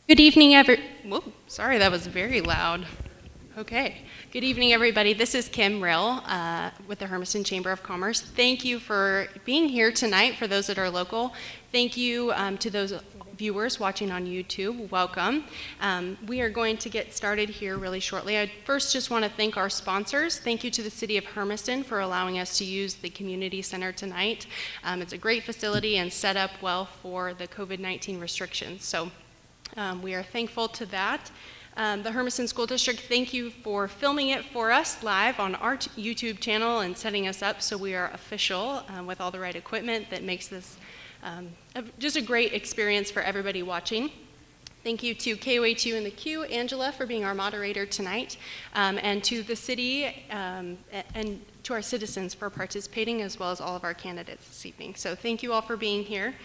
Good evening, Whoa, sorry, that was very loud. Okay. Good evening, everybody. This is Kim Rill with the Hermiston Chamber of Commerce. Thank you for being here tonight for those that are local. Thank you to those viewers watching on YouTube. Welcome. We are going to get started here really shortly. I first just want to thank our sponsors. Thank you to the City of Hermiston for allowing us to use the Community Center tonight. It's a great facility and set up well for the COVID-19 restrictions. So we are thankful to that. The Hermiston School District, thank you for filming it for us live on our YouTube channel and setting us up so we are official with all the right equipment that makes this just a great experience for everybody watching. Thank you to KOHU and the Q, Angela, for being our moderator tonight, and to the city and to our citizens for participating, as well as all of our candidates this evening. So thank you all for being here.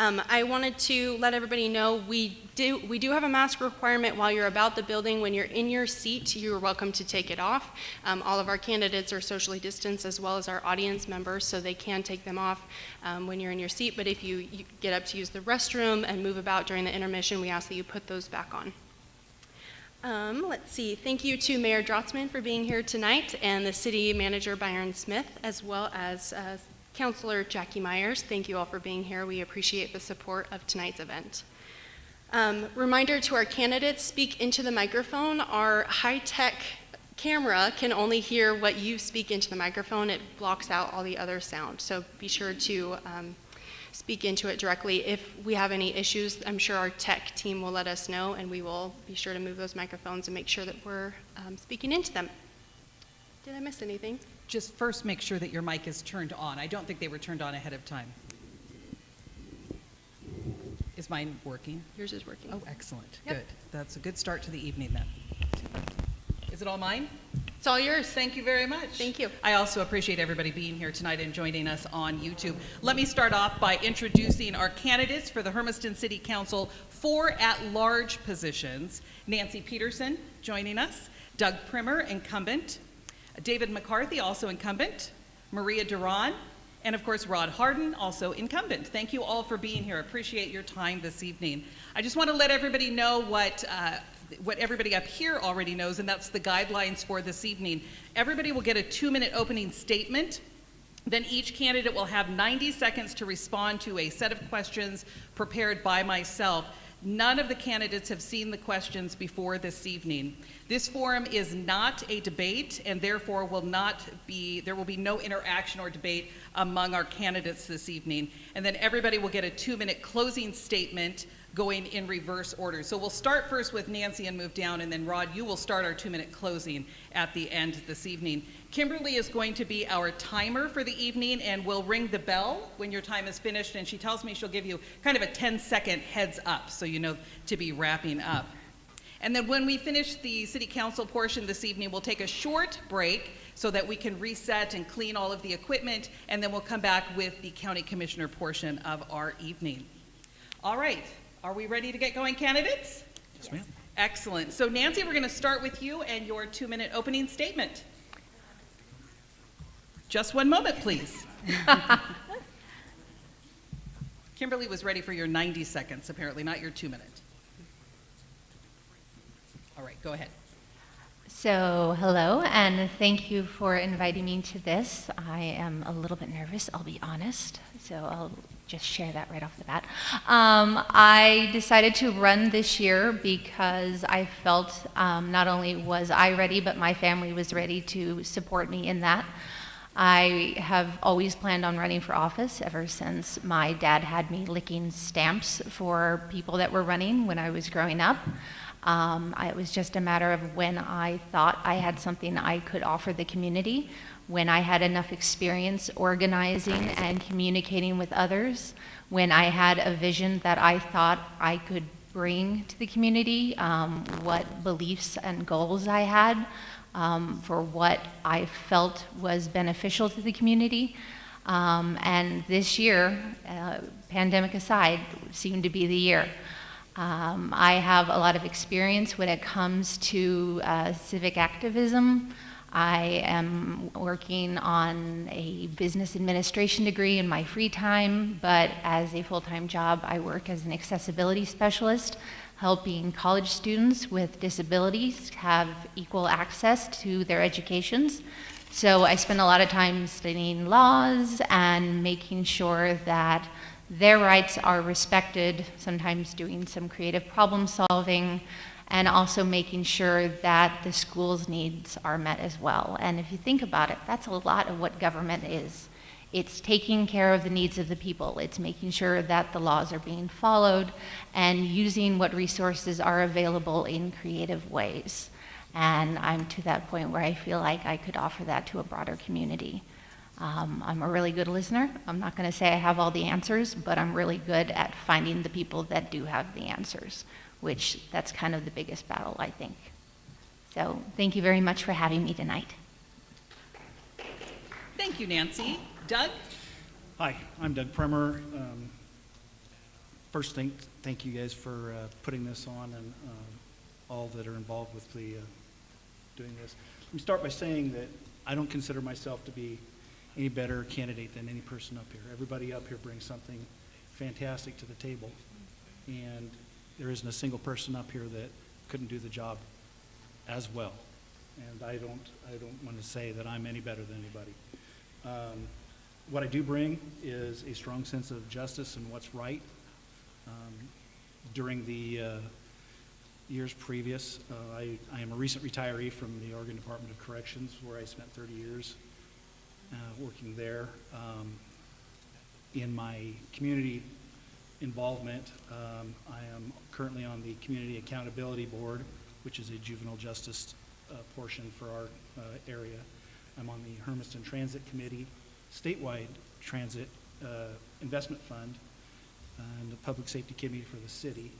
I wanted to let everybody know we do have a mask requirement while you're about the building. When you're in your seat, you are welcome to take it off. All of our candidates are socially distanced, as well as our audience members, so they can take them off when you're in your seat. But if you get up to use the restroom and move about during the intermission, we ask that you put those back on. Let's see. Thank you to Mayor Drotzman for being here tonight, and the City Manager Byron Smith, as well as Councilor Jackie Myers. Thank you all for being here. We appreciate the support of tonight's event. Reminder to our candidates, speak into the microphone. Our high-tech camera can only hear what you speak into the microphone. It blocks out all the other sound. So be sure to speak into it directly. If we have any issues, I'm sure our tech team will let us know, and we will be sure to move those microphones and make sure that we're speaking into them. Did I miss anything? Just first make sure that your mic is turned on. I don't think they were turned on ahead of time. Is mine working? Yours is working. Oh, excellent. Yep. Good. That's a good start to the evening then. Is it all mine? It's all yours. Thank you very much. Thank you. I also appreciate everybody being here tonight and joining us on YouTube. Let me start off by introducing our candidates for the Hermiston City Council for at-large positions. Nancy Peterson joining us, Doug Primer, incumbent, David McCarthy, also incumbent, Maria Duran, and of course Rod Harden, also incumbent. Thank you all for being here. Appreciate your time this evening. I just want to let everybody know what everybody up here already knows, and that's the guidelines for this evening. Everybody will get a 2-minute opening statement. Then each candidate will have 90 seconds to respond to a set of questions prepared by myself. None of the candidates have seen the questions before this evening. This forum is not a debate, and therefore there will be no interaction or debate among our candidates this evening. And then everybody will get a 2-minute closing statement going in reverse order. So we'll start first with Nancy and move down, and then Rod, you will start our 2-minute closing at the end this evening. Kimberly is going to be our timer for the evening and will ring the bell when your time is finished, and she tells me she'll give you kind of a 10-second heads up so you know to be wrapping up. And then when we finish the city council portion this evening, we'll take a short break so that we can reset and clean all of the equipment, and then we'll come back with the county commissioner portion of our evening. All right. Are we ready to get going, candidates? Yes, ma'am. Excellent. So Nancy, we're going to start with you and your 2-minute opening statement. Just one moment, please. Kimberly was ready for your 90 seconds, apparently, not your 2 minutes. All right, go ahead. So, hello, and thank you for inviting me to this. I am a little bit nervous, I'll be honest, so I'll just share that right off the bat. I decided to run this year because I felt not only was I ready, but my family was ready to support me in that. I have always planned on running for office ever since my dad had me licking stamps for people that were running when I was growing up. It was just a matter of when I thought I had something I could offer the community, when I had enough experience organizing and communicating with others, when I had a vision that I thought I could bring to the community, what beliefs and goals I had for what I felt was beneficial to the community. And this year, pandemic aside, seemed to be the year. I have a lot of experience when it comes to civic activism. I am working on a business administration degree in my free time, but as a full-time job, I work as an accessibility specialist, helping college students with disabilities have equal access to their educations. So I spend a lot of time studying laws and making sure that their rights are respected, sometimes doing some creative problem solving, and also making sure that the school's needs are met as well. And if you think about it, that's a lot of what government is. It's taking care of the needs of the people. It's making sure that the laws are being followed and using what resources are available in creative ways. And I'm to that point where I feel like I could offer that to a broader community. I'm a really good listener. I'm not going to say I have all the answers, but I'm really good at finding the people that do have the answers, which that's kind of the biggest battle, I think. So thank you very much for having me tonight. Thank you, Nancy. Doug? Hi, I'm Doug Premer. First, thank you guys for putting this on and all that are involved with the doing this. Let me start by saying that I don't consider myself to be any better candidate than any person up here. Everybody up here brings something fantastic to the table, and there isn't a single person up here that couldn't do the job as well. And I don't want to say that I'm any better than anybody. What I do bring is a strong sense of justice and what's right. During the years previous, I am a recent retiree from the Oregon Department of Corrections, where I spent 30 years working there. In my community involvement, I am currently on the Community Accountability Board, which is a juvenile justice portion for our area. I'm on the Hermiston Transit Committee, statewide transit investment fund, and the Public Safety Committee for the city.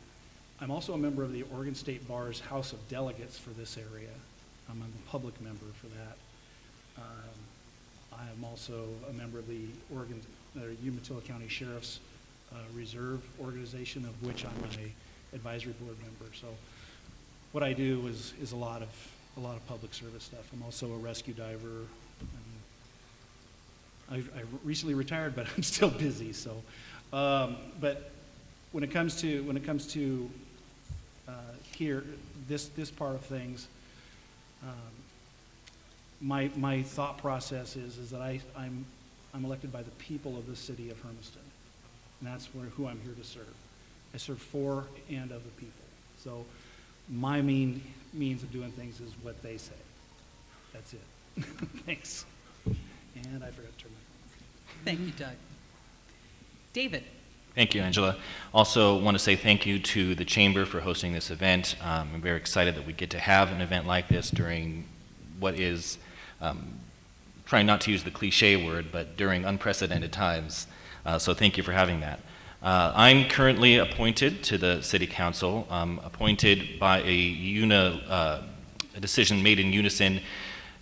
I'm also a member of the Oregon State Bar's House of Delegates for this area. I'm a public member for that. I am also a member of the Umatilla County Sheriff's Reserve Organization, of which I'm an advisory board member. So what I do is a lot of public service stuff. I'm also a rescue diver. I recently retired, but I'm still busy. So, but when it comes to here, this part of things, my thought process is that I'm elected by the people of the city of Hermiston, and that's who I'm here to serve. I serve for and of the people. So my means of doing things is what they say. That's it. Thanks. And I forgot to turn my phone. Thank you, Doug. David? Thank you, Angela. Also want to say thank you to the Chamber for hosting this event. I'm very excited that we get to have an event like this during what is, trying not to use the cliche word, but during unprecedented times. So thank you for having that. I'm currently appointed to the City Council, appointed by a decision made in unison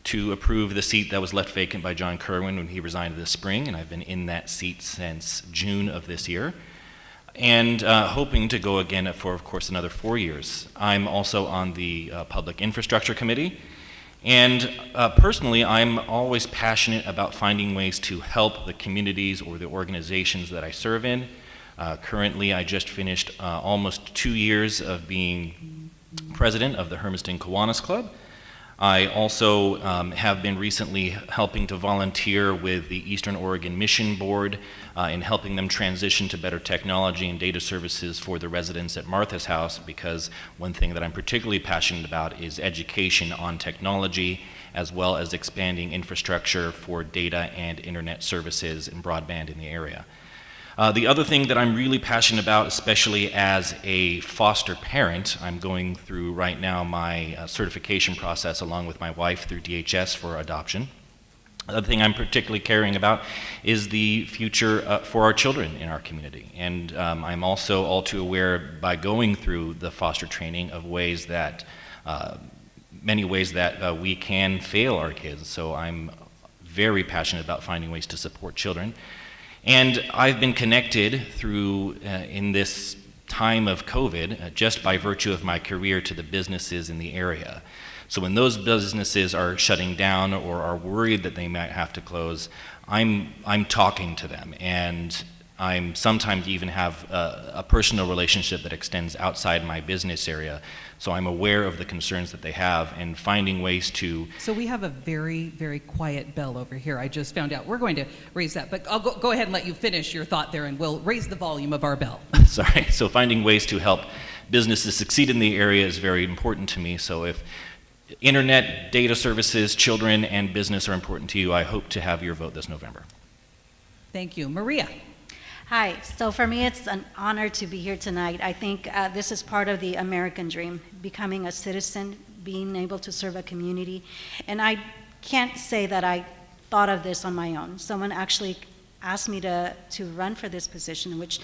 to approve the seat that was left vacant by John Kerwin when he resigned this spring, and I've been in that seat since June of this year, and hoping to go again for, of course, another 4 years. I'm also on the Public Infrastructure Committee, and personally, I'm always passionate about finding ways to help the communities or the organizations that I serve in. Currently, I just finished almost 2 years of being president of the Hermiston Kiwanis Club. I also have been recently helping to volunteer with the Eastern Oregon Mission Board in helping them transition to better technology and data services for the residents at Martha's House, because one thing that I'm particularly passionate about is education on technology, as well as expanding infrastructure for data and internet services and broadband in the area. The other thing that I'm really passionate about, especially as a foster parent, I'm going through right now my certification process along with my wife through DHS for adoption. The other thing I'm particularly caring about is the future for our children in our community. And I'm also all too aware, by going through the foster training, of ways that, many ways that we can fail our kids. So I'm very passionate about finding ways to support children. And I've been connected through, in this time of COVID, just by virtue of my career, to the businesses in the area. So when those businesses are shutting down or are worried that they might have to close, I'm talking to them, and I'm sometimes even have a personal relationship that extends outside my business area. So I'm aware of the concerns that they have and finding ways to. So we have a very, very quiet bell over here. I just found out. We're going to raise that, but I'll go ahead and let you finish your thought there, and we'll raise the volume of our bell. Sorry. So finding ways to help businesses succeed in the area is very important to me. So if internet, data services, children, and business are important to you, I hope to have your vote this November. Thank you. Maria. Hi, so for me it's an honor to be here tonight. I think this is part of the American dream, becoming a citizen, being able to serve a community. And I can't say that I thought of this on my own. Someone actually asked me to run for this position, which,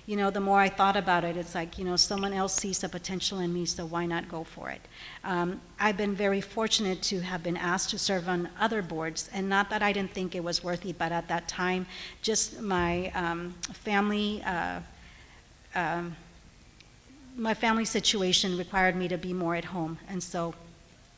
you know, the more I thought about it, it's like, you know, someone else sees the potential in me, so why not go for it? I've been very fortunate to have been asked to serve on other boards, and not that I didn't think it was worthy, but at that time, just my family situation required me to be more at home, and so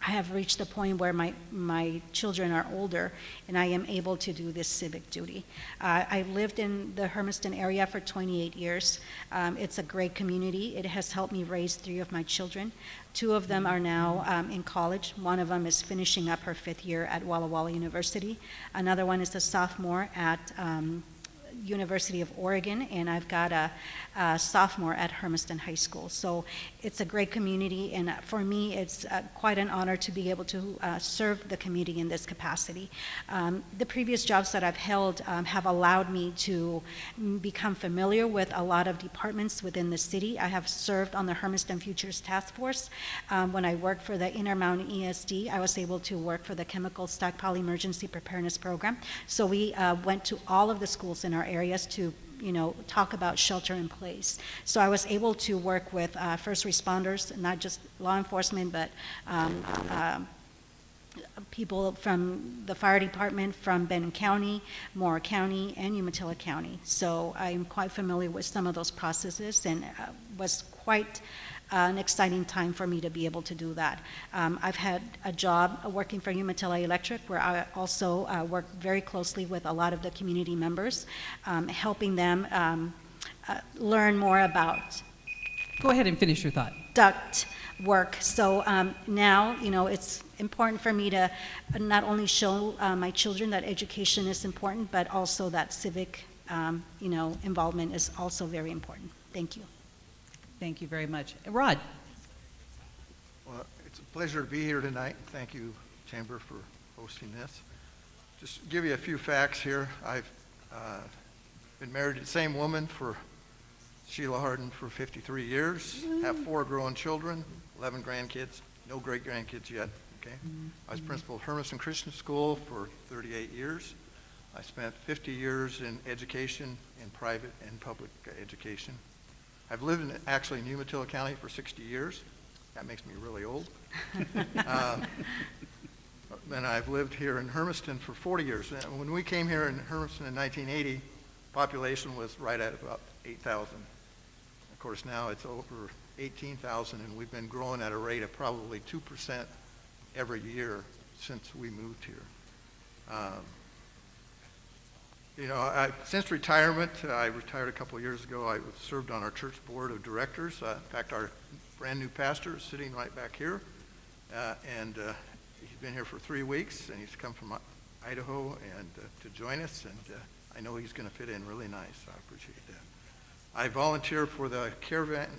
I have reached the point where my children are older and I am able to do this civic duty. I lived in the Hermiston area for 28 years. It's a great community. It has helped me raise 3 of my children. 2 of them are now in college. One of them is finishing up her 5th year at Walla Walla University. Another one is a sophomore at University of Oregon, and I've got a sophomore at Hermiston High School. So it's a great community, and for me it's quite an honor to be able to serve the community in this capacity. The previous jobs that I've held have allowed me to become familiar with a lot of departments within the city. I have served on the Hermiston Futures Task Force. When I worked for the Intermountain ESD, I was able to work for the Chemical Stockpile Emergency Preparedness Program. So we went to all of the schools in our areas to, you know, talk about shelter in place. So I was able to work with first responders, not just law enforcement, but people from the fire department from Benton County, Moore County, and Umatilla County. So I'm quite familiar with some of those processes, and was quite an exciting time for me to be able to do that. I've had a job working for Umatilla Electric, where I also work very closely with a lot of the community members, helping them learn more about Go ahead and finish your thought. duct work. So now, you know, it's important for me to not only show my children that education is important, but also that civic, you know, involvement is also very important. Thank you. Thank you very much. Rod. Well, it's a pleasure to be here tonight. Thank you, Chamber, for hosting this. Just give you a few facts here. I've been married to the same woman, for Sheila Harden, for 53 years, have 4 grown children, 11 grandkids, no great-grandkids yet, okay? I was principal of Hermiston Christian School for 38 years. I spent 50 years in education, in private and public education. I've lived actually in Umatilla County for 60 years. That makes me really old. And I've lived here in Hermiston for 40 years. When we came here in Hermiston in 1980, population was right at about 8,000. Of course, now it's over 18,000, and we've been growing at a rate of probably 2% every year since we moved here. You know, since retirement, I retired a couple of years ago. I served on our church board of directors. In fact, our brand new pastor is sitting right back here, and he's been here for 3 weeks, and he's come from Idaho and to join us, and I know he's going to fit in really nice. So I appreciate that. I volunteer for the caravan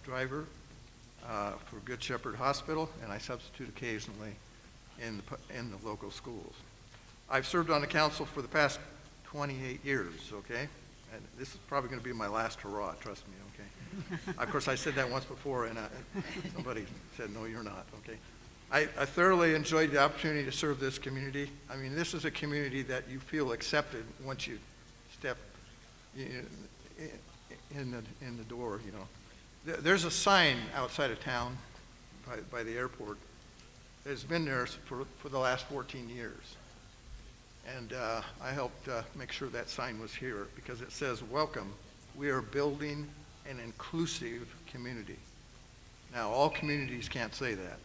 driver for Good Shepherd Hospital, and I substitute occasionally in the local schools. I've served on the council for the past 28 years, okay? And this is probably going to be my last hurrah, trust me, okay? Of course, I said that once before, and somebody said, no, you're not, okay? I thoroughly enjoyed the opportunity to serve this community. I mean, this is a community that you feel accepted once you step in the door, you know. There's a sign outside of town by the airport that has been there for the last 14 years. And I helped make sure that sign was here because it says, welcome, we are building an inclusive community. Now, all communities can't say that.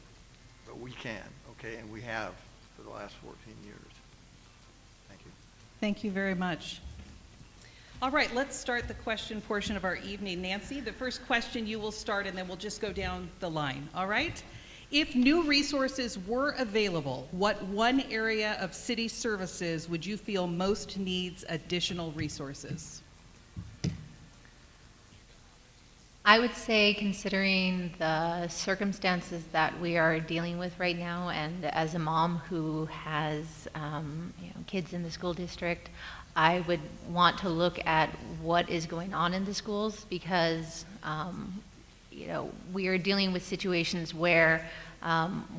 but we can, okay, and we have for the last 14 years. Thank you. Thank you very much. All right, let's start the question portion of our evening. Nancy, the first question you will start, and then we'll just go down the line, all right? If new resources were available, what one area of city services would you feel most needs additional resources? I would say, considering the circumstances that we are dealing with right now, and as a mom who has kids in the school district, I would want to look at what is going on in the schools, because we are dealing with situations where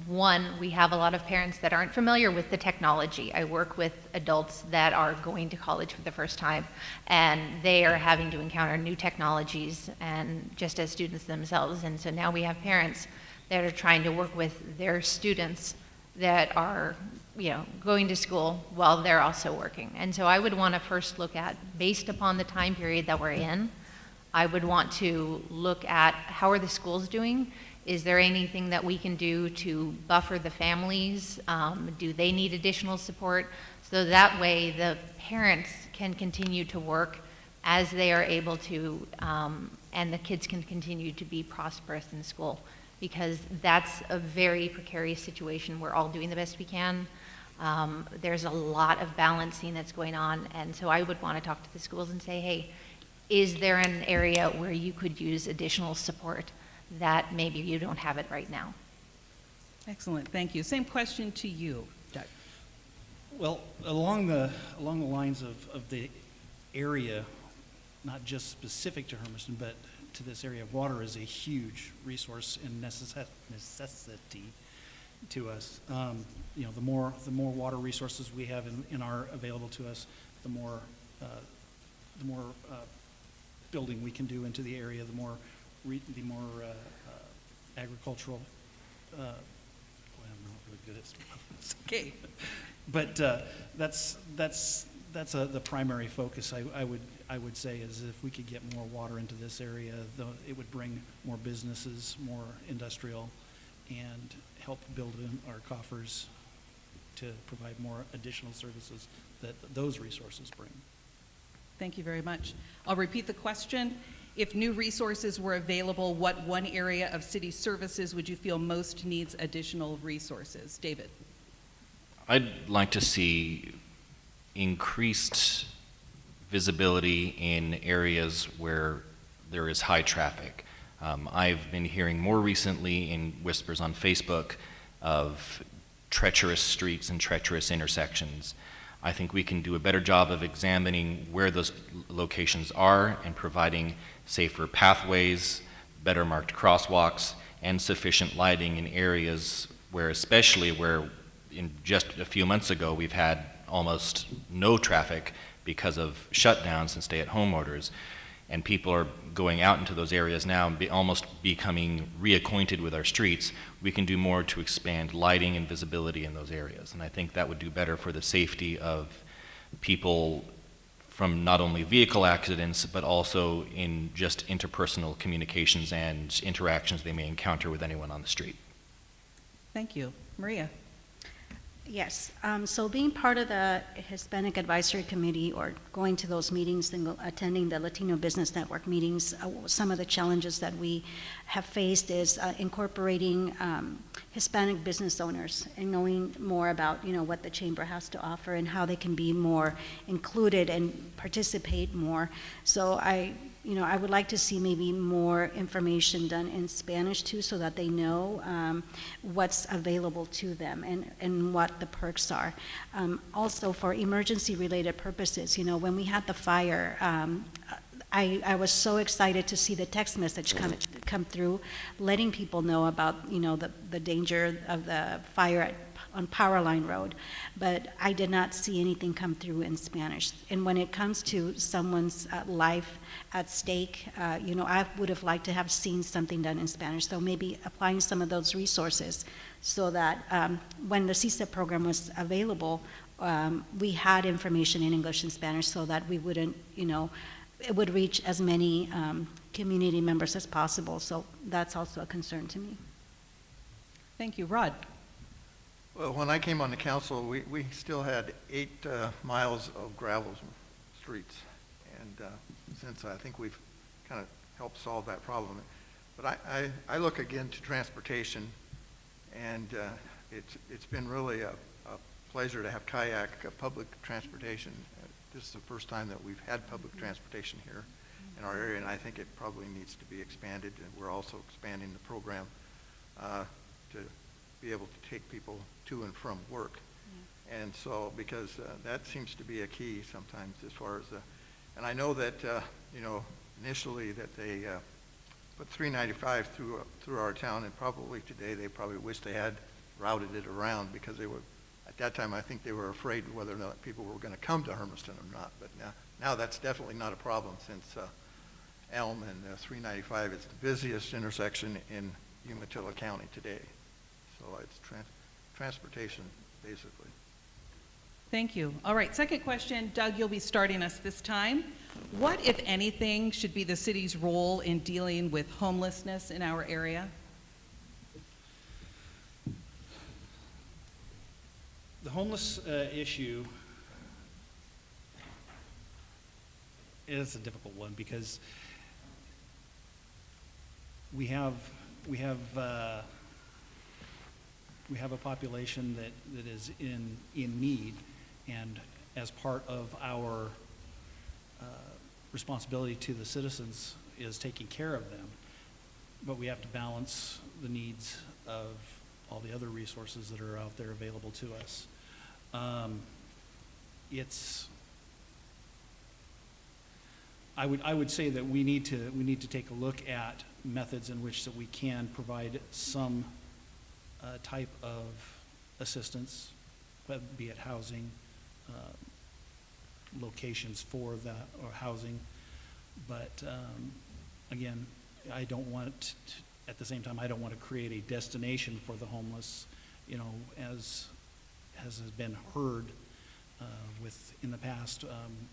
one, we have a lot of parents that aren't familiar with the technology. I work with adults that are going to college for the first time, and they are having to encounter new technologies, and just as students themselves. And so now we have parents that are trying to work with their students that are going to school while they're also working. And so I would want to first look at, based upon the time period that we're in, I would want to look at how are the schools doing. Is there anything that we can do to buffer the families? Do they need additional support? So that way the parents can continue to work as they are able to, and the kids can continue to be prosperous in school. Because that's a very precarious situation. We're all doing the best we can. There's a lot of balancing that's going on. And so I would want to talk to the schools and say, hey, is there an area where you could use additional support that maybe you don't have it right now? Excellent, thank you. Same question to you, Doug. Well, along the lines of the area, not just specific to Hermiston, but to this area, water is a huge resource and necessity to us. The more water resources we have available to us, the more building we can do into the area, the more agricultural. I'm not really good at stuff. Okay. But that's the primary focus. I would say is if we could get more water into this area, it would bring more businesses, more industrial, and help build in our coffers to provide more additional services that those resources bring. Thank you very much. I'll repeat the question. If new resources were available, what one area of city services would you feel most needs additional resources? David. I'd like to see increased visibility in areas where there is high traffic. I've been hearing more recently in whispers on Facebook of treacherous streets and treacherous intersections. I think we can do a better job of examining where those locations are and providing safer pathways, better marked crosswalks, and sufficient lighting in areas where, especially where in just a few months ago we've had almost no traffic because of shutdowns and stay-at-home orders. And people are going out into those areas now and almost becoming reacquainted with our streets. We can do more to expand lighting and visibility in those areas. And I think that would do better for the safety of people from not only vehicle accidents, but also in just interpersonal communications and interactions they may encounter with anyone on the street. Thank you. Maria. Yes, so being part of the Hispanic Advisory Committee or going to those meetings and attending the Latino Business Network meetings, some of the challenges that we have faced is incorporating Hispanic business owners and knowing more about what the chamber has to offer and how they can be more included and participate more. So I would like to see maybe more information done in Spanish too, so that they know what's available to them and what the perks are. Also for emergency-related purposes, when we had the fire, I was so excited to see the text message come through, letting people know about the danger of the fire on Powerline Road, but I did not see anything come through in Spanish. And when it comes to someone's life at stake, I would have liked to have seen something done in Spanish. So maybe applying some of those resources so that when the CSEP program was available, we had information in English and Spanish so that we wouldn't, it would reach as many community members as possible. So that's also a concern to me. Thank you. Rod. Well, when I came on the council, we still had 8 miles of gravel streets. And since I think we've kind of helped solve that problem. But I look again to transportation, and it's been really a pleasure to have kayak public transportation. This is the first time that we've had public transportation here in our area, and I think it probably needs to be expanded. And we're also expanding the program to be able to take people to and from work. Yeah. And so, because that seems to be a key sometimes as far as and I know that, you know, initially that they put 395 through our town, and probably today they probably wish they had routed it around, because they were, at that time I think they were afraid whether or not people were going to come to Hermiston or not. But now that's definitely not a problem, since Elm and 395 is the busiest intersection in Umatilla County today. So it's transportation, basically. Thank you. All right, second question. Doug, you'll be starting us this time. What, if anything, should be the city's role in dealing with homelessness in our area? The homeless issue is a difficult one, because we have a population that is in need, and as part of our responsibility to the citizens is taking care of them. But we have to balance the needs of all the other resources that are out there available to us. I would say that we need to take a look at methods in which that we can provide some type of assistance, be it housing, locations for that, or housing. But again, I don't want at the same time, I don't want to create a destination for the homeless, you know, as has been heard in the past,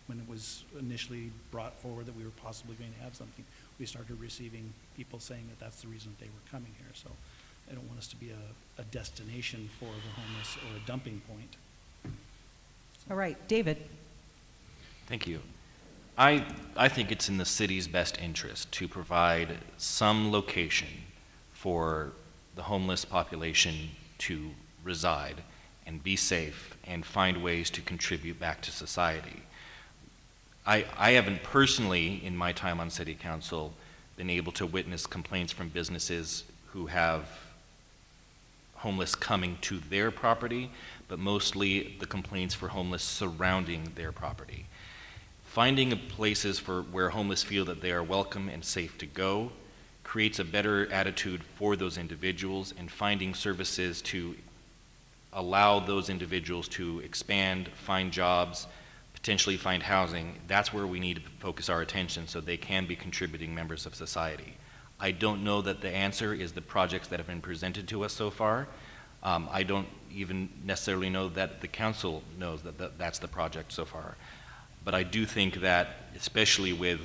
when it was initially brought forward that we were possibly going to have something. We started receiving people saying that that's the reason that they were coming here. So I don't want us to be a destination for the homeless, or a dumping point. All right, David. Thank you. I think it's in the city's best interest to provide some location for the homeless population to reside and be safe and find ways to contribute back to society. I haven't personally, in my time on city council, been able to witness complaints from businesses who have homeless coming to their property, but mostly the complaints for homeless surrounding their property. Finding places where homeless feel that they are welcome and safe to go creates a better attitude for those individuals, and finding services to allow those individuals to expand, find jobs, potentially find housing. That's where we need to focus our attention so they can be contributing members of society. I don't know that the answer is the projects that have been presented to us so far. I don't even necessarily know that the council knows that that's the project so far. But I do think that, especially with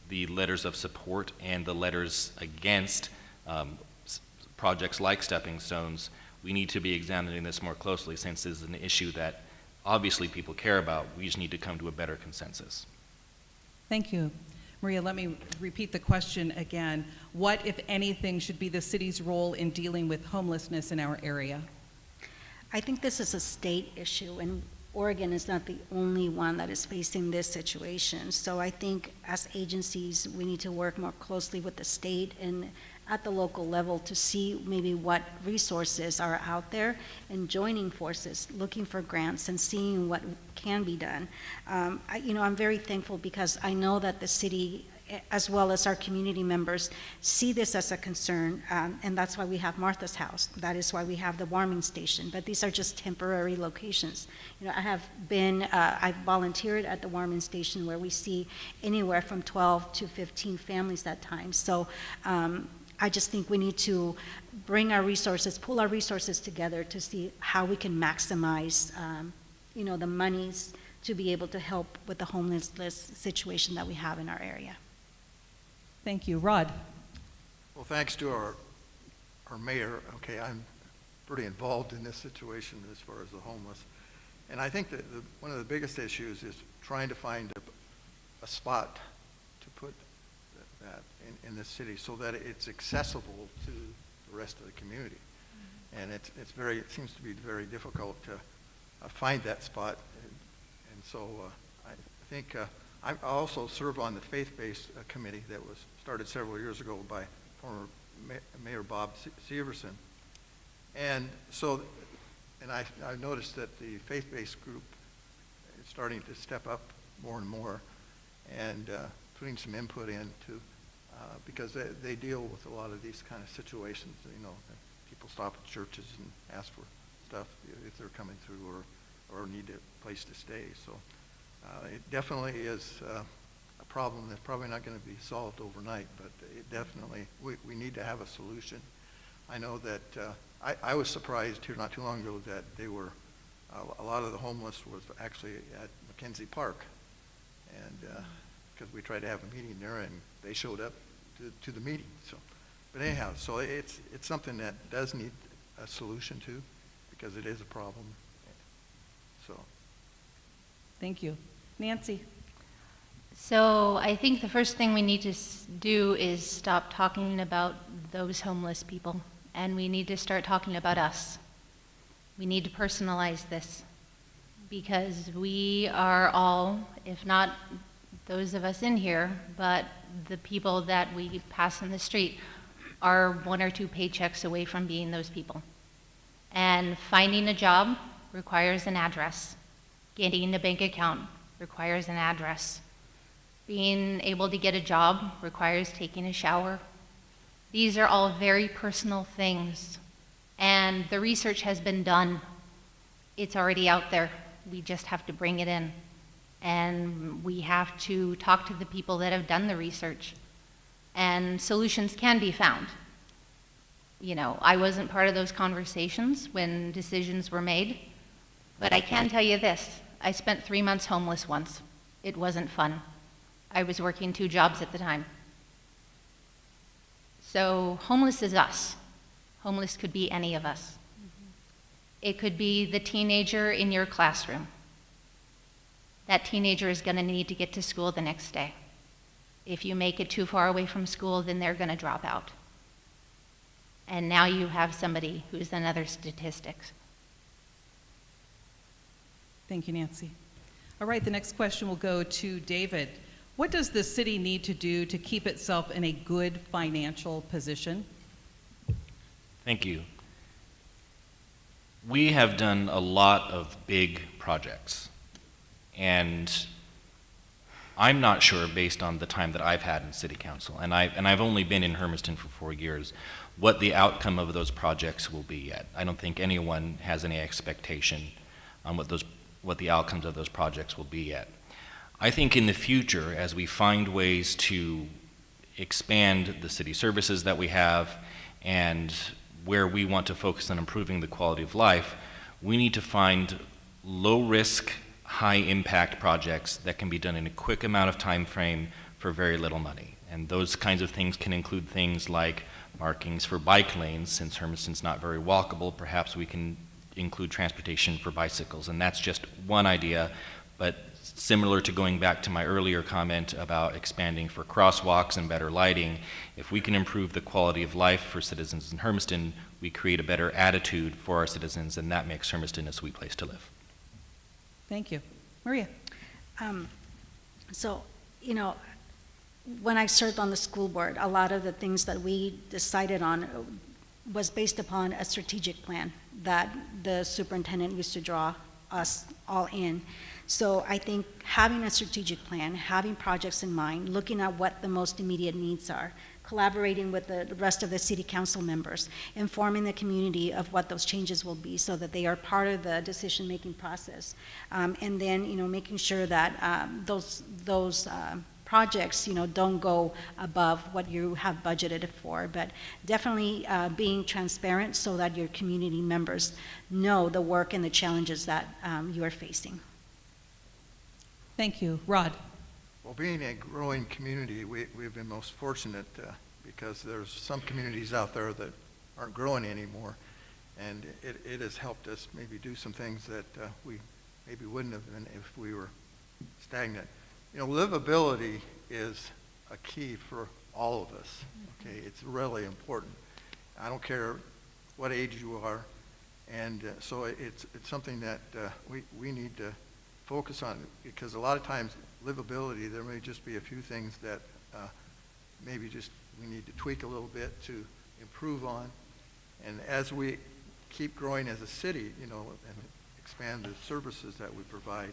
the letters of support and the letters against projects like Stepping Stones, we need to be examining this more closely, since this is an issue that obviously people care about. We just need to come to a better consensus. Thank you. Maria, let me repeat the question again. What, if anything, should be the city's role in dealing with homelessness in our area? I think this is a state issue, and Oregon is not the only one that is facing this situation. So I think as agencies, we need to work more closely with the state and at the local level to see maybe what resources are out there, and joining forces, looking for grants and seeing what can be done. I'm very thankful, because I know that the city, as well as our community members, see this as a concern, and that's why we have Martha's House. That is why we have the warming station. But these are just temporary locations. I've volunteered at the warming station, where we see anywhere from 12 to 15 families at times. So I just think we need to bring our resources, pull our resources together to see how we can maximize, the monies to be able to help with the homelessness situation that we have in our area. Thank you. Rod. Well, thanks to our mayor. Okay, I'm pretty involved in this situation as far as the homeless. And I think that one of the biggest issues is trying to find a spot to put that in the city so that it's accessible to the rest of the community. And it seems to be very difficult to find that spot. And so I think I also serve on the faith-based committee that was started several years ago by former Mayor Bob Severson. And so, I've noticed that the faith-based group is starting to step up more and more and putting some input into, because they deal with a lot of these kind of situations. You know, people stop at churches and ask for stuff if they're coming through or need a place to stay. So it definitely is a problem that's probably not going to be solved overnight, but it definitely, we need to have a solution. I know that I was surprised here not too long ago that they were, a lot of the homeless was actually at Mackenzie Park. And because we tried to have a meeting there and they showed up to the meeting. So, but anyhow, so it's something that does need a solution to, because it is a problem. So. Thank you. Nancy? So I think the first thing we need to do is stop talking about those homeless people, and we need to start talking about us. We need to personalize this, because we are all, if not those of us in here, but the people that we pass in the street are 1 or 2 paychecks away from being those people. And finding a job requires an address. Getting a bank account requires an address. Being able to get a job requires taking a shower. These are all very personal things, and the research has been done. It's already out there. We just have to bring it in, and we have to talk to the people that have done the research, and solutions can be found. You know, I wasn't part of those conversations when decisions were made, but I can tell you this. I spent 3 months homeless once. It wasn't fun. I was working 2 jobs at the time. So homeless is us. Homeless could be any of us. It could be the teenager in your classroom. That teenager is going to need to get to school the next day. If you make it too far away from school, then they're going to drop out. And now you have somebody who's another statistic. Thank you, Nancy. All right, the next question will go to David. What does the city need to do to keep itself in a good financial position? Thank you. We have done a lot of big projects, and I'm not sure, based on the time that I've had in city council, and I've only been in Hermiston for 4 years, what the outcome of those projects will be yet. I don't think anyone has any expectation on what the outcomes of those projects will be yet. I think in the future, as we find ways to expand the city services that we have and where we want to focus on improving the quality of life, we need to find low-risk, high-impact projects that can be done in a quick amount of time frame for very little money. And those kinds of things can include things like markings for bike lanes. Since Hermiston's not very walkable, perhaps we can include transportation for bicycles. And that's just one idea, but similar to going back to my earlier comment about expanding for crosswalks and better lighting, if we can improve the quality of life for citizens in Hermiston, we create a better attitude for our citizens, and that makes Hermiston a sweet place to live. Thank you. Maria? So, you know, when I served on the school board, a lot of the things that we decided on was based upon a strategic plan that the superintendent used to draw us all in. So I think having a strategic plan, having projects in mind, looking at what the most immediate needs are, collaborating with the rest of the city council members, informing the community of what those changes will be so that they are part of the decision-making process. And then, you know, making sure that those projects, you know, don't go above what you have budgeted for, but definitely being transparent so that your community members know the work and the challenges that you are facing. Thank you. Rod? Well, being a growing community, we've been most fortunate because there's some communities out there that aren't growing anymore. And it has helped us maybe do some things that we maybe wouldn't have been if we were stagnant. You know, livability is a key for all of us, okay? It's really important. I don't care what age you are, and so it's something that we need to focus on, because a lot of times livability, there may just be a few things that maybe just we need to tweak a little bit to improve on. And as we keep growing as a city, you know, and expand the services that we provide,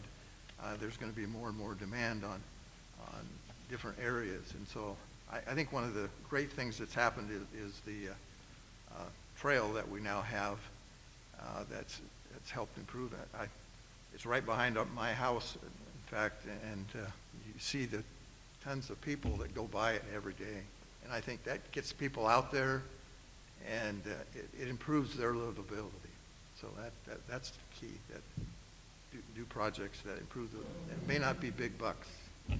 there's going to be more and more demand on different areas. And so I think one of the great things that's happened is the trail that we now have that's helped improve it. It's right behind my house, in fact, and you see the tons of people that go by it every day. And I think that gets people out there, and it improves their livability. So that's the key, that do projects that improve it may not be big bucks. Okay.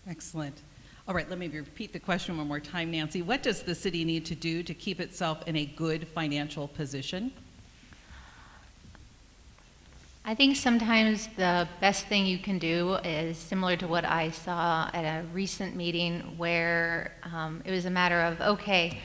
Excellent. All right, let me repeat the question one more time, Nancy. What does the city need to do to keep itself in a good financial position? I think sometimes the best thing you can do is similar to what I saw at a recent meeting where it was a matter of, okay,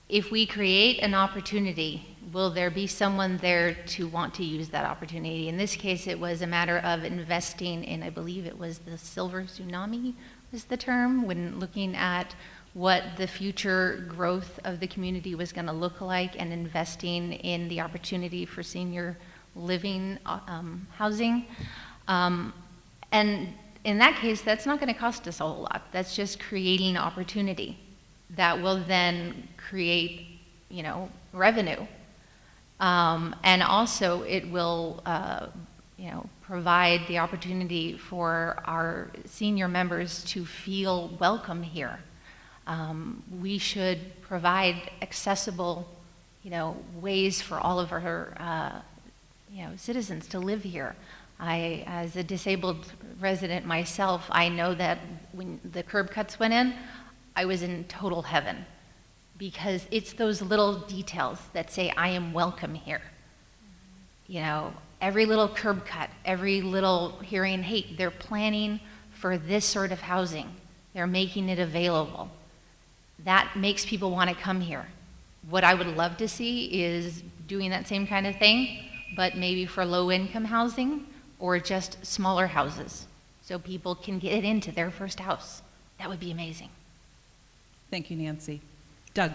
if we create an opportunity, will there be someone there to want to use that opportunity? In this case, it was a matter of investing in, I believe it was the silver tsunami was the term, when looking at what the future growth of the community was going to look like and investing in the opportunity for senior living housing. And in that case, that's not going to cost us a whole lot. That's just creating opportunity that will then create, you know, revenue. And also it will, you know, provide the opportunity for our senior members to feel welcome here. We should provide accessible, you know, ways for all of our, you know, citizens to live here. As a disabled resident myself, I know that when the curb cuts went in, I was in total heaven, because it's those little details that say I am welcome here. You know, every little curb cut, every little hearing, hey, they're planning for this sort of housing. They're making it available. That makes people want to come here. What I would love to see is doing that same kind of thing, but maybe for low-income housing or just smaller houses, so people can get into their first house. That would be amazing. Thank you, Nancy. Doug.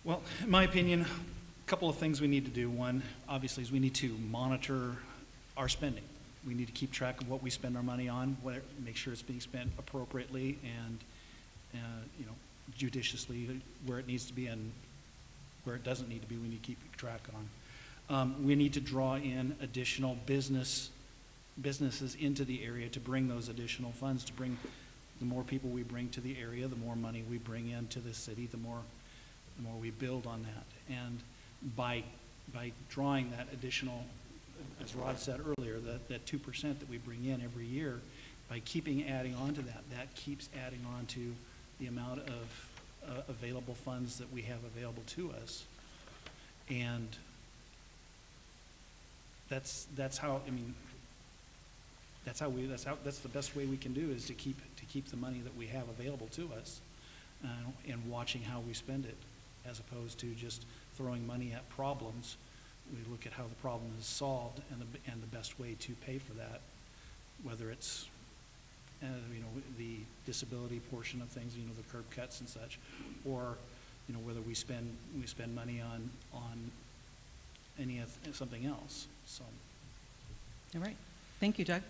Well, in my opinion, a couple of things we need to do. One, obviously, is we need to monitor our spending. We need to keep track of what we spend our money on, make sure it's being spent appropriately and you know, judiciously where it needs to be, and where it doesn't need to be, we need to keep track on. We need to draw in additional businesses into the area to bring those additional funds, to bring the more people we bring to the area, the more money we bring into the city, the more we build on that. And by drawing that additional, as Rod said earlier, that 2% that we bring in every year, by adding on to that, that keeps adding on to the amount of available funds that we have available to us. And that's how, I mean, that's the best way we can do, is to keep the money that we have available to us, and watching how we spend it, as opposed to just throwing money at problems. We look at how the problem is solved and the best way to pay for that, whether it's you know, the disability portion of things, you know, the curb cuts and such, or you know, whether we spend money on something else. So. All right. Thank you, Doug.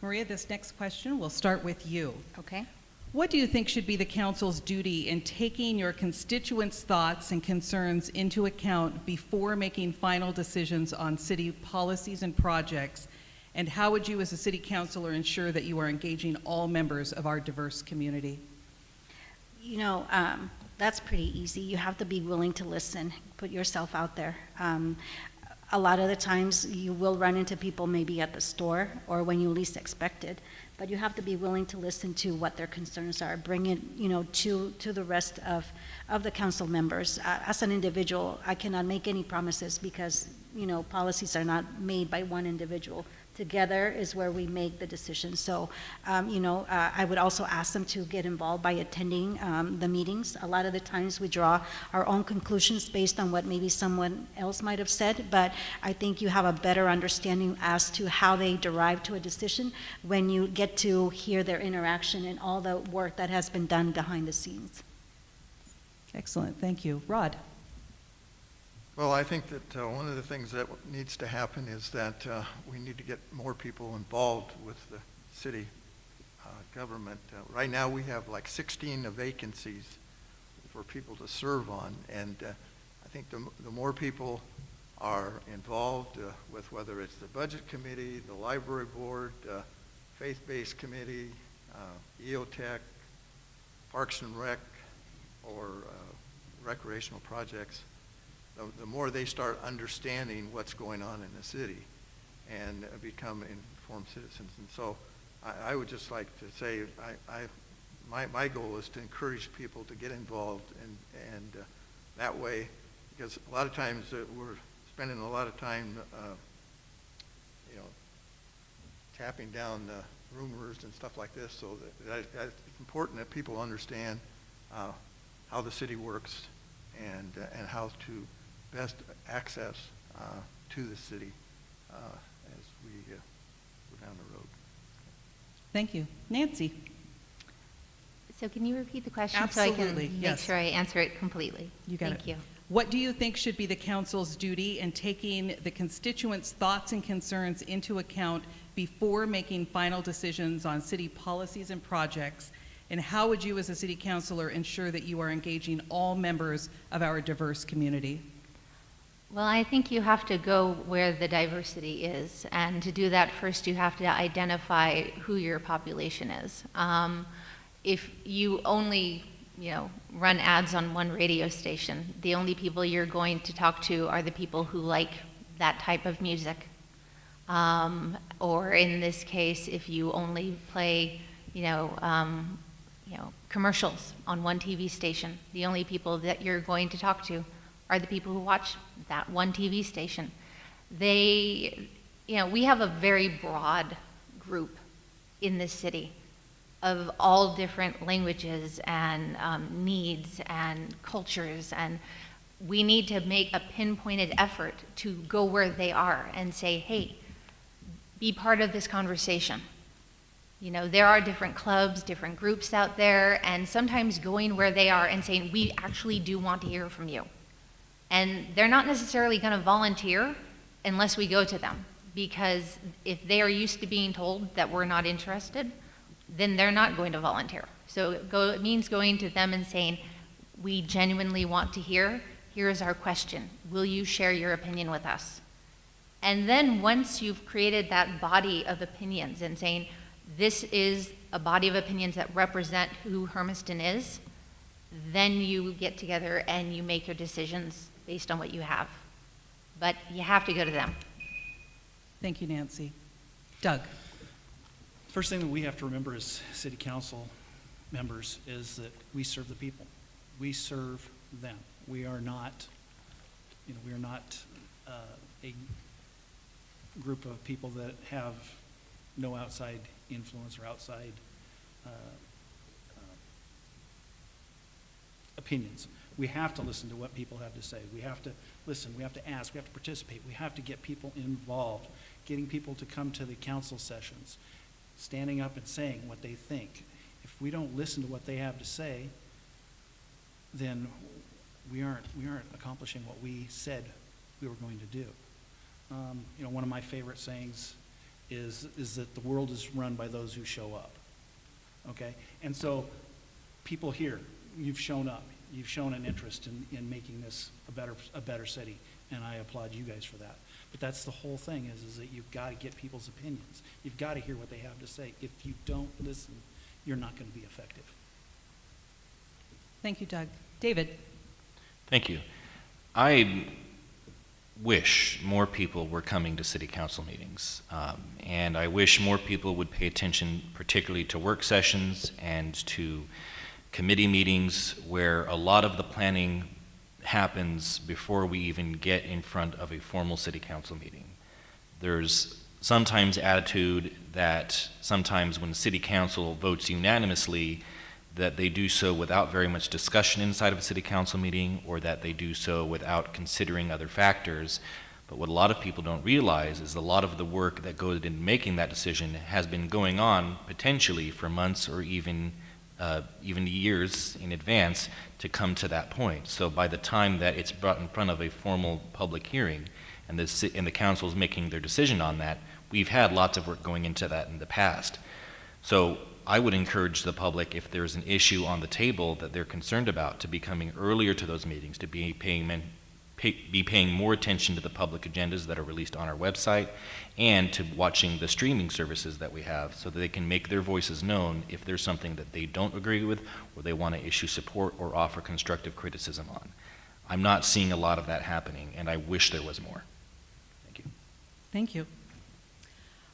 Maria, this next question, we'll start with you. Okay. What do you think should be the council's duty in taking your constituents' thoughts and concerns into account before making final decisions on city policies and projects? And how would you as a city councilor ensure that you are engaging all members of our diverse community? You know, that's pretty easy. You have to be willing to listen, put yourself out there. A lot of the times you will run into people maybe at the store or when you least expect it but you have to be willing to listen to what their concerns are, bring it, to the rest of the council members. As an individual, I cannot make any promises because, policies are not made by one individual. Together is where we make the decision. So, I would also ask them to get involved by attending the meetings. A lot of the times we draw our own conclusions based on what maybe someone else might have said, but I think you have a better understanding as to how they derive to a decision when you get to hear their interaction and all the work that has been done behind the scenes. Excellent, thank you. Rod? Well, I think that one of the things that needs to happen is that we need to get more people involved with the city government. Right now, we have like 16 vacancies for people to serve on, and I think the more people are involved with whether it's the budget committee, the library board, faith-based committee, EOTech, Parks and Rec, or recreational projects, the more they start understanding what's going on in the city and become informed citizens. And so I would just like to say my goal is to encourage people to get involved and that way, because a lot of times we're spending a lot of time tapping down rumors and stuff like this, so that it's important that people understand how the city works and how to best access to the city as we go down the road. Thank you. Nancy? So can you repeat the question Absolutely, so I can yes. make sure I answer it completely? You got it. Thank you. What do you think should be the council's duty in taking the constituents' thoughts and concerns into account before making final decisions on city policies and projects? And how would you as a city councilor ensure that you are engaging all members of our diverse community? Well, I think you have to go where the diversity is. And to do that, first you have to identify who your population is. If you only run ads on one radio station, the only people you're going to talk to are the people who like that type of music. Or in this case, if you only play, commercials on one TV station, the only people that you're going to talk to are the people who watch that one TV station. We have a very broad group in this city of all different languages and needs and cultures, and we need to make a pinpointed effort to go where they are and say, hey, be part of this conversation. There are different clubs, different groups out there, and sometimes going where they are and saying, we actually do want to hear from you. And they're not necessarily going to volunteer unless we go to them, because if they are used to being told that we're not interested, then they're not going to volunteer. So it means going to them and saying, we genuinely want to hear, here is our question. Will you share your opinion with us? And then once you've created that body of opinions and saying, this is a body of opinions that represent who Hermiston is, then you get together and you make your decisions based on what you have. But you have to go to them. Thank you, Nancy. Doug? First thing that we have to remember as city council members is that we serve the people. We serve them. We are not, a group of people that have no outside influence or outside opinions. We have to listen to what people have to say. We have to listen, we have to ask, we have to participate, we have to get people involved, getting people to come to the council sessions, standing up and saying what they think. If we don't listen to what they have to say, then we aren't accomplishing what we said we were going to do. One of my favorite sayings is that the world is run by those who show up. Okay? And so people here, you've shown up. You've shown an interest in making this a better city, and I applaud you guys for that. But that's the whole thing is that you've got to get people's opinions. You've got to hear what they have to say. If you don't listen, you're not going to be effective. Thank you, Doug. David? Thank you. I wish more people were coming to city council meetings. And I wish more people would pay attention particularly to work sessions and to committee meetings where a lot of the planning happens before we even get in front of a formal city council meeting. There's sometimes attitude that sometimes when city council votes unanimously, that they do so without very much discussion inside of a city council meeting, or that they do so without considering other factors. But what a lot of people don't realize is a lot of the work that goes into making that decision has been going on potentially for months or even years in advance to come to that point. So by the time that it's brought in front of a formal public hearing and the council is making their decision on that, we've had lots of work going into that in the past. So I would encourage the public, if there's an issue on the table that they're concerned about, to be coming earlier to those meetings, to be paying more attention to the public agendas that are released on our website, and to watching the streaming services that we have so that they can make their voices known if there's something that they don't agree with or they want to issue support or offer constructive criticism on. I'm not seeing a lot of that happening, and I wish there was more. Thank you. Thank you.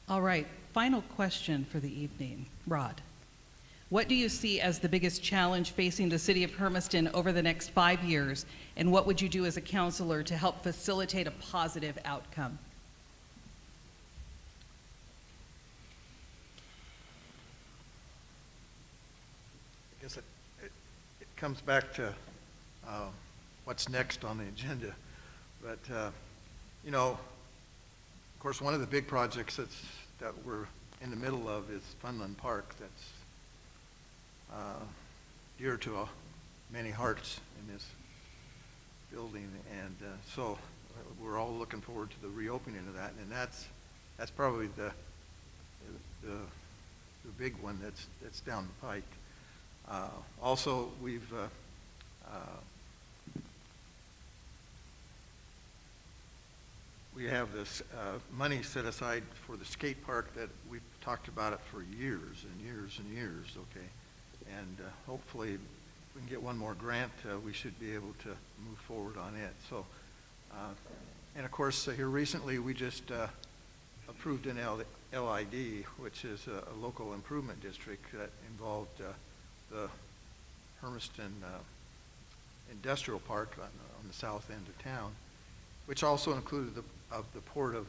All right, final question for the evening. Rod, what do you see as the biggest challenge facing the City of Hermiston over the next 5 years, and what would you do as a counselor to help facilitate a positive outcome? I guess it comes back to what's next on the agenda. But, you know, of course, one of the big projects that we're in the middle of is Funland Park. That's dear to many hearts in this building. And so we're all looking forward to the reopening of that. And that's probably the big one that's down the pike. Also, we have this money set aside for the skate park that we've talked about it for years and years and years, okay? And hopefully, if we can get one more grant, we should be able to move forward on it. So, and of course, here recently, we just approved an LID, which is a local improvement district that involved the Hermiston Industrial Park on the south end of town, which also included the port of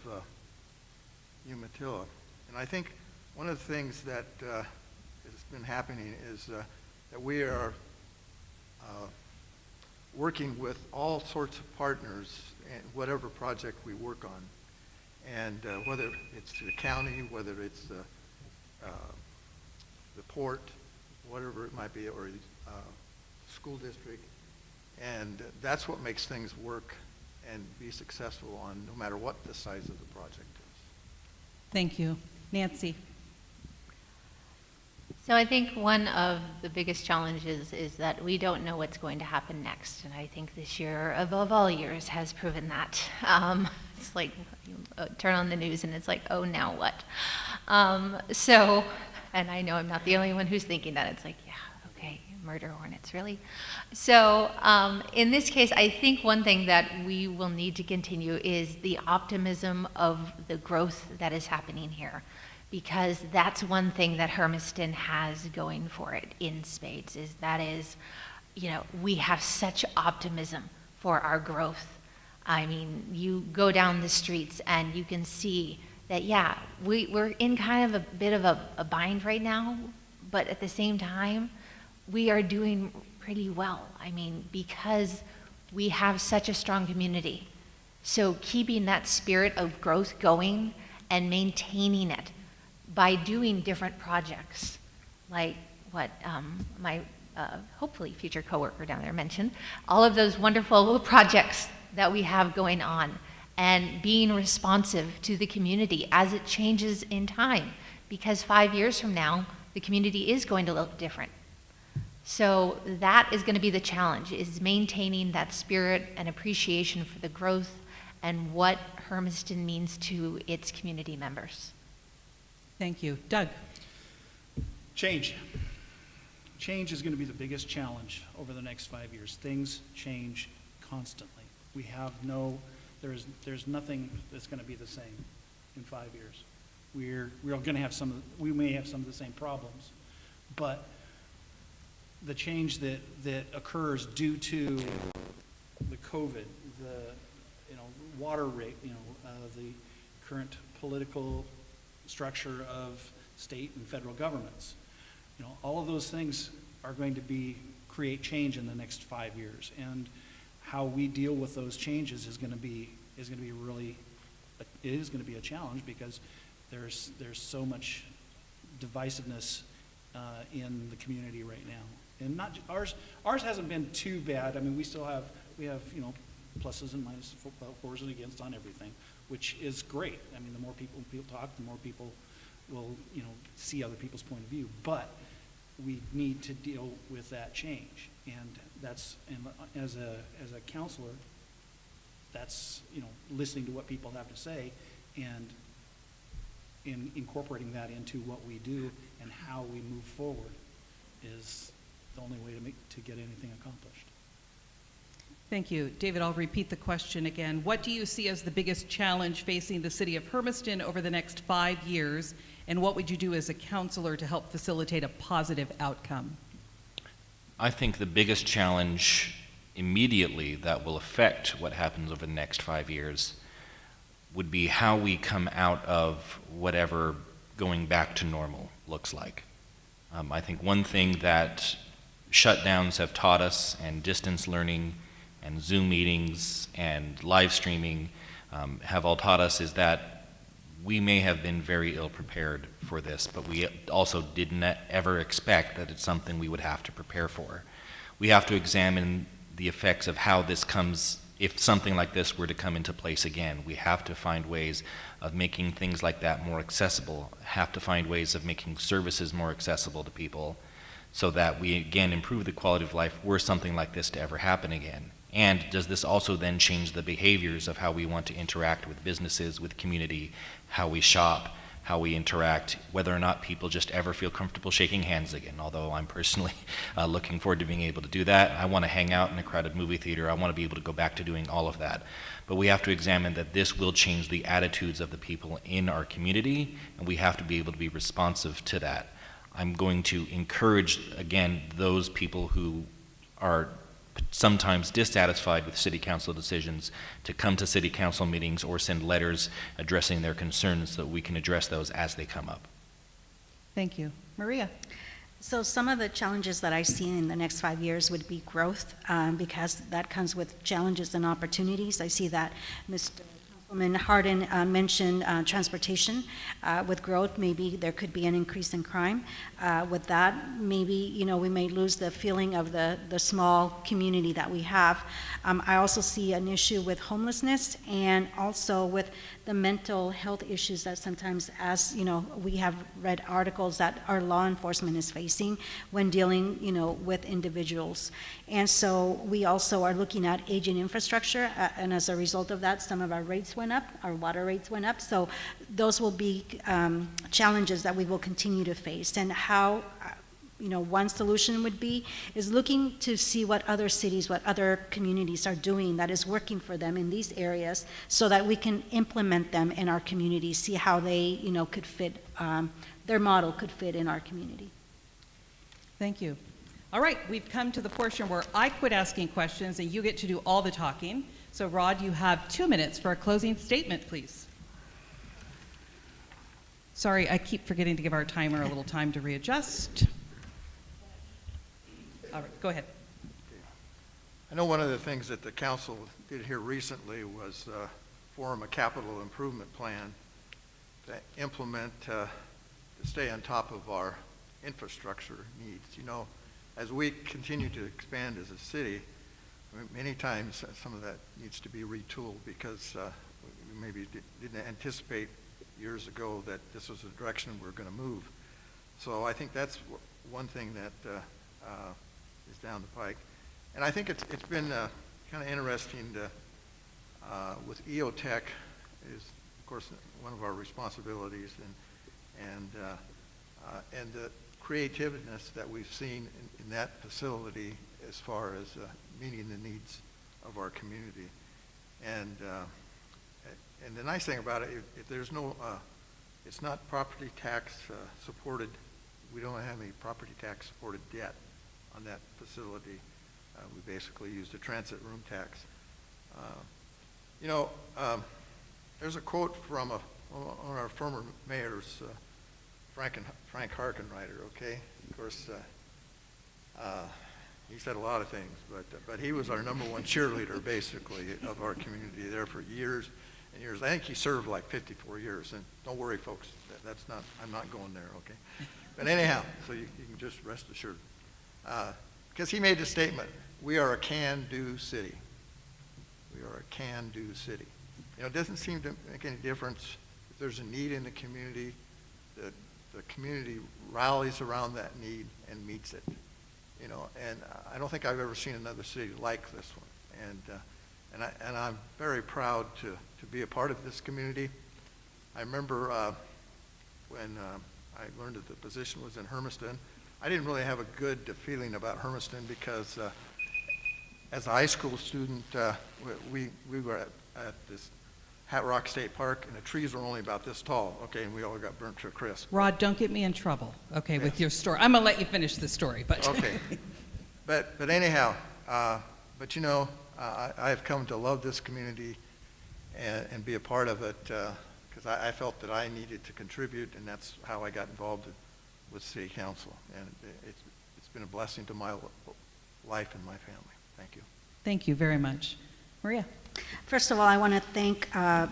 Umatilla. And I think one of the things that has been happening is that we are working with all sorts of partners in whatever project we work on. And whether it's the county, whether it's the port, whatever it might be, or school district. And that's what makes things work and be successful on no matter what the size of the project is. Thank you. Nancy. So I think one of the biggest challenges is that we don't know what's going to happen next. And I think this year, above all years, has proven that. It's like you turn on the news and it's like, oh, now what? And I know I'm not the only one who's thinking that. It's like, yeah, okay, murder hornets, really? So in this case, I think one thing that we will need to continue is the optimism of the growth that is happening here. Because that's one thing that Hermiston has going for it in spades, is we have such optimism for our growth. I mean, you go down the streets and you can see that, yeah, we're in kind of a bit of a bind right now, but at the same time, we are doing pretty well. I mean, because we have such a strong community. So keeping that spirit of growth going and maintaining it by doing different projects, like what my hopefully future coworker down there mentioned, all of those wonderful little projects that we have going on, and being responsive to the community as it changes in time, because 5 years from now, the community is going to look different. So that is going to be the challenge, is maintaining that spirit and appreciation for the growth and what Hermiston means to its community members. Thank you. Doug. Change. Change is going to be the biggest challenge over the next 5 years. Things change constantly. We have no There's nothing that's going to be the same in 5 years. We're going to have we may have some of the same problems, but the change that occurs due to the COVID, the water rate, the current political structure of state and federal governments, all of those things are going to create change in the next 5 years, and how we deal with those changes is going to be really, it is going to be a challenge, because there's so much divisiveness in the community right now, and not ours hasn't been too bad. I mean, we have pluses and minuses, fors and against on everything, which is great. I mean, the more people talk, the more people will see other people's point of view, but we need to deal with that change, and as a counselor, that's listening to what people have to say and incorporating that into what we do and how we move forward is the only way to get anything accomplished. Thank you. David, I'll repeat the question again. What do you see as the biggest challenge facing the city of Hermiston over the next 5 years, and what would you do as a counselor to help facilitate a positive outcome? I think the biggest challenge immediately that will affect what happens over the next 5 years would be how we come out of whatever going back to normal looks like. I think one thing that shutdowns have taught us, and distance learning and Zoom meetings and live streaming have all taught us, is that we may have been very ill prepared for this, but we also didn't ever expect that it's something we would have to prepare for. We have to examine the effects of how this comes, if something like this were to come into place again. We have to find ways of making things like that more accessible, have to find ways of making services more accessible to people, so that we again improve the quality of life were something like this to ever happen again. And does this also then change the behaviors of how we want to interact with businesses, with community, how we shop, how we interact, whether or not people just ever feel comfortable shaking hands again, although I'm personally looking forward to being able to do that. I want to hang out in a crowded movie theater. I want to be able to go back to doing all of that. But we have to examine that this will change the attitudes of the people in our community, and we have to be able to be responsive to that. I'm going to encourage, again, those people who are sometimes dissatisfied with city council decisions to come to city council meetings or send letters addressing their concerns so that we can address those as they come up. Thank you. Maria? So some of the challenges that I see in the next 5 years would be growth, because that comes with challenges and opportunities. I see that Mr. Councilman Hardin mentioned transportation. With growth, maybe there could be an increase in crime. With that, maybe we may lose the feeling of the small community that we have. I also see an issue with homelessness, and also with the mental health issues that sometimes, as we have read articles that our law enforcement is facing when dealing with individuals. And so we also are looking at aging infrastructure, and as a result of that, some of our rates went up, our water rates went up. So those will be challenges that we will continue to face. And how one solution would be is looking to see what other cities, what other communities are doing that is working for them in these areas, so that we can implement them in our community, see how they could fit, their model could fit in our community. Thank you. All right, we've come to the portion where I quit asking questions and you get to do all the talking. So Rod, you have 2 minutes for a closing statement, please. Sorry, I keep forgetting to give our timer a little time to readjust. All right, go ahead. I know one of the things that the council did here recently was form a capital improvement plan to implement, to stay on top of our infrastructure needs. As we continue to expand as a city, many times some of that needs to be retooled, because we maybe didn't anticipate years ago that this was the direction we're going to move. So I think that's one thing that is down the pike. And I think it's been kind of interesting to, with EOTech is, of course, one of our responsibilities, and the creativeness that we've seen in that facility as far as meeting the needs of our community. And and the nice thing about it, if there's no, it's not property tax supported. We don't have any property tax supported debt on that facility. We basically use the transit room tax. You know, there's a quote from one of our former mayors, Frank Harkenreiter, okay? Of course, he said a lot of things, but he was our number one cheerleader, basically, of our community there for years and years. I think he served like 54 years, and don't worry, folks, that's not, I'm not going there, okay? But anyhow, so you can just rest assured. Because he made the statement, we are a can-do city. We are a can-do city. You know, it doesn't seem to make any difference if there's a need in the community. The community rallies around that need and meets it. You know, and I don't think I've ever seen another city like this one. And I'm very proud to be a part of this community. I remember when I learned that the position was in Hermiston, I didn't really have a good feeling about Hermiston because as a high school student, we were at this Hat Rock State Park, and the trees were only about this tall, okay, and we all got burnt to a crisp. Rod, don't get me in trouble, okay, with Yes. your story. I'm gonna let you finish the story, but. Okay. But anyhow, but you know, I have come to love this community and be a part of it because I felt that I needed to contribute, and that's how I got involved with City Council. And it's been a blessing to my life and my family. Thank you. Thank you very much. Maria? First of all, I want to thank the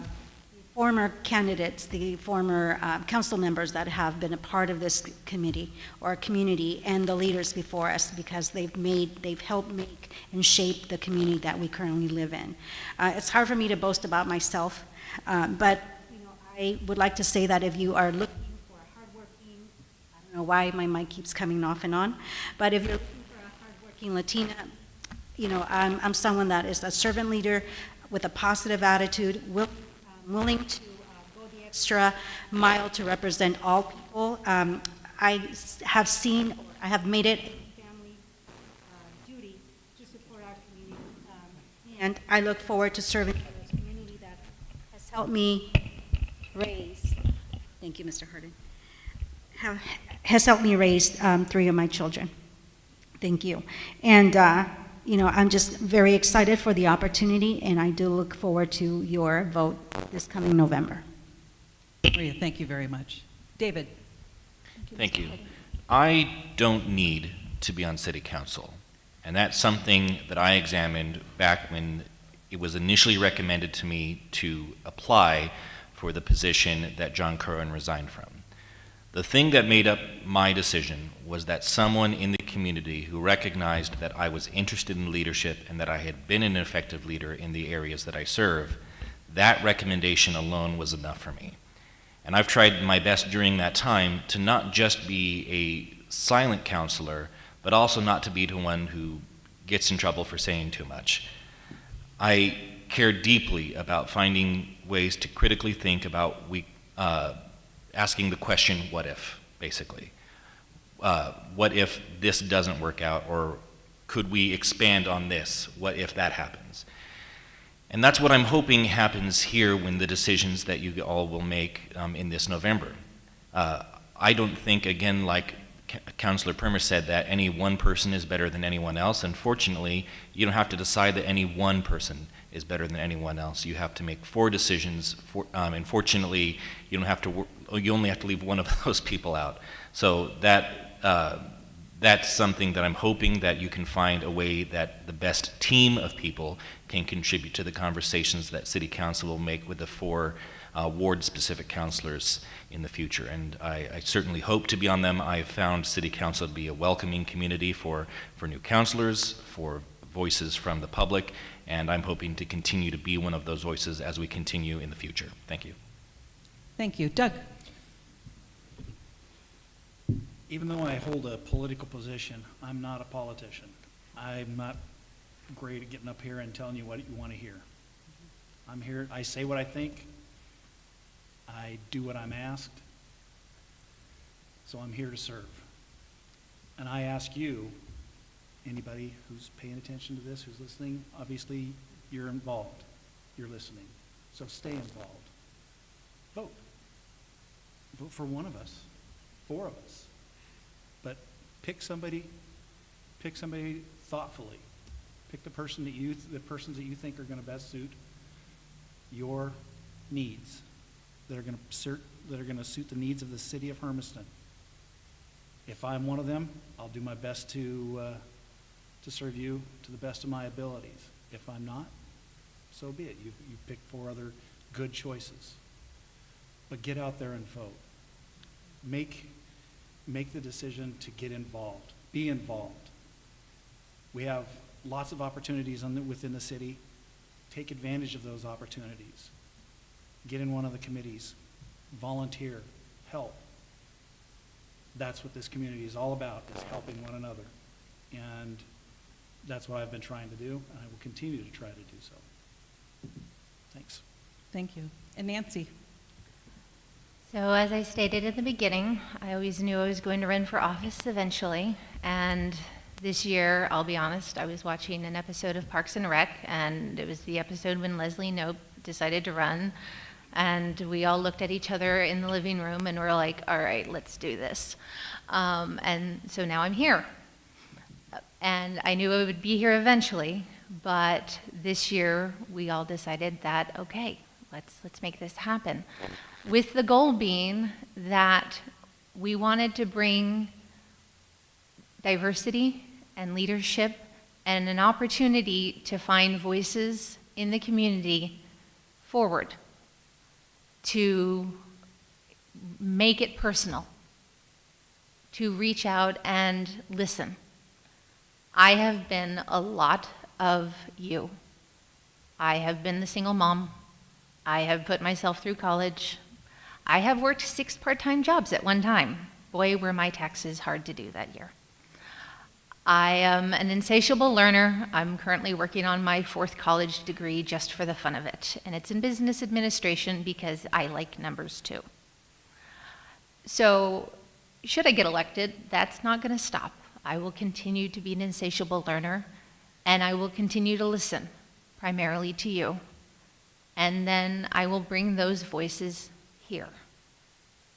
former candidates, the former council members that have been a part of this committee or community, and the leaders before us, because they've helped make and shape the community that we currently live in. It's hard for me to boast about myself, but you know, I would like to say that if you are looking for a hardworking, I don't know why my mic keeps coming off and on, but if you're looking for a hardworking Latina, you know, I'm someone that is a servant leader with a positive attitude, willing to go the extra mile to represent all people. I have made it a family duty to support our community, and I look forward to serving this community that has helped me raise. Thank you, Mr. Harden. Has helped me raise 3 of my children. Thank you, and. You know, I'm just very excited for the opportunity, and I do look forward to your vote this coming November. Maria, thank you very much. David? Thank you. I don't need to be on city council, and that's something that I examined back when it was initially recommended to me to apply for the position that John Curran resigned from. The thing that made up my decision was that someone in the community who recognized that I was interested in leadership and that I had been an effective leader in the areas that I serve, that recommendation alone was enough for me. And I've tried my best during that time to not just be a silent counselor, but also not to be the one who gets in trouble for saying too much. I care deeply about finding ways to critically think about asking the question, what if, basically? What if this doesn't work out, or could we expand on this? What if that happens? And that's what I'm hoping happens here when the decisions that you all will make in this November. I don't think, again, like Councilor Permer said, that any one person is better than anyone else. Unfortunately, you don't have to decide that any one person is better than anyone else. You have to make 4 decisions, and fortunately, you only have to leave one of those people out. So that's something that I'm hoping that you can find a way that the best team of people can contribute to the conversations that City Council will make with the 4 ward-specific councilors in the future. And I certainly hope to be on them. I've found City Council to be a welcoming community for new councilors, for voices from the public, and I'm hoping to continue to be one of those voices as we continue in the future. Thank you. Thank you. Doug? Even though I hold a political position, I'm not a politician. I'm not great at getting up here and telling you what you want to hear. I'm here, I say what I think, I do what I'm asked, so I'm here to serve. And I ask you, anybody who's paying attention to this, who's listening, obviously you're involved, you're listening. So stay involved. Vote. Vote for one of us, 4 of us. But pick somebody thoughtfully. Pick the persons that you think are going to best suit your needs, that are going to suit the needs of the city of Hermiston. If I'm one of them, I'll do my best to serve you to the best of my abilities. If I'm not, so be it. You pick 4 other good choices. But get out there and vote. Make the decision to get involved. Be involved. We have lots of opportunities within the city. Take advantage of those opportunities. Get in one of the committees. Volunteer. Help. That's what this community is all about, is helping one another. And that's what I've been trying to do, and I will continue to try to do so. Thanks. Thank you. And Nancy? So as I stated at the beginning, I always knew I was going to run for office eventually. And this year, I'll be honest, I was watching an episode of Parks and Rec, and it was the episode when Leslie Knope decided to run. And we all looked at each other in the living room and were like, all right, let's do this. And so now I'm here. And I knew I would be here eventually, but this year we all decided that, okay, let's make this happen. With the goal being that we wanted to bring diversity and leadership and an opportunity to find voices in the community forward, to make it personal, to reach out and listen. I have been a lot of you. I have been the single mom. I have put myself through college. I have worked 6 part-time jobs at one time. Boy, were my taxes hard to do that year. I am an insatiable learner. I'm currently working on my 4th college degree just for the fun of it. And it's in business administration because I like numbers too. So, should I get elected, that's not going to stop. I will continue to be an insatiable learner, and I will continue to listen, primarily to you. And then I will bring those voices here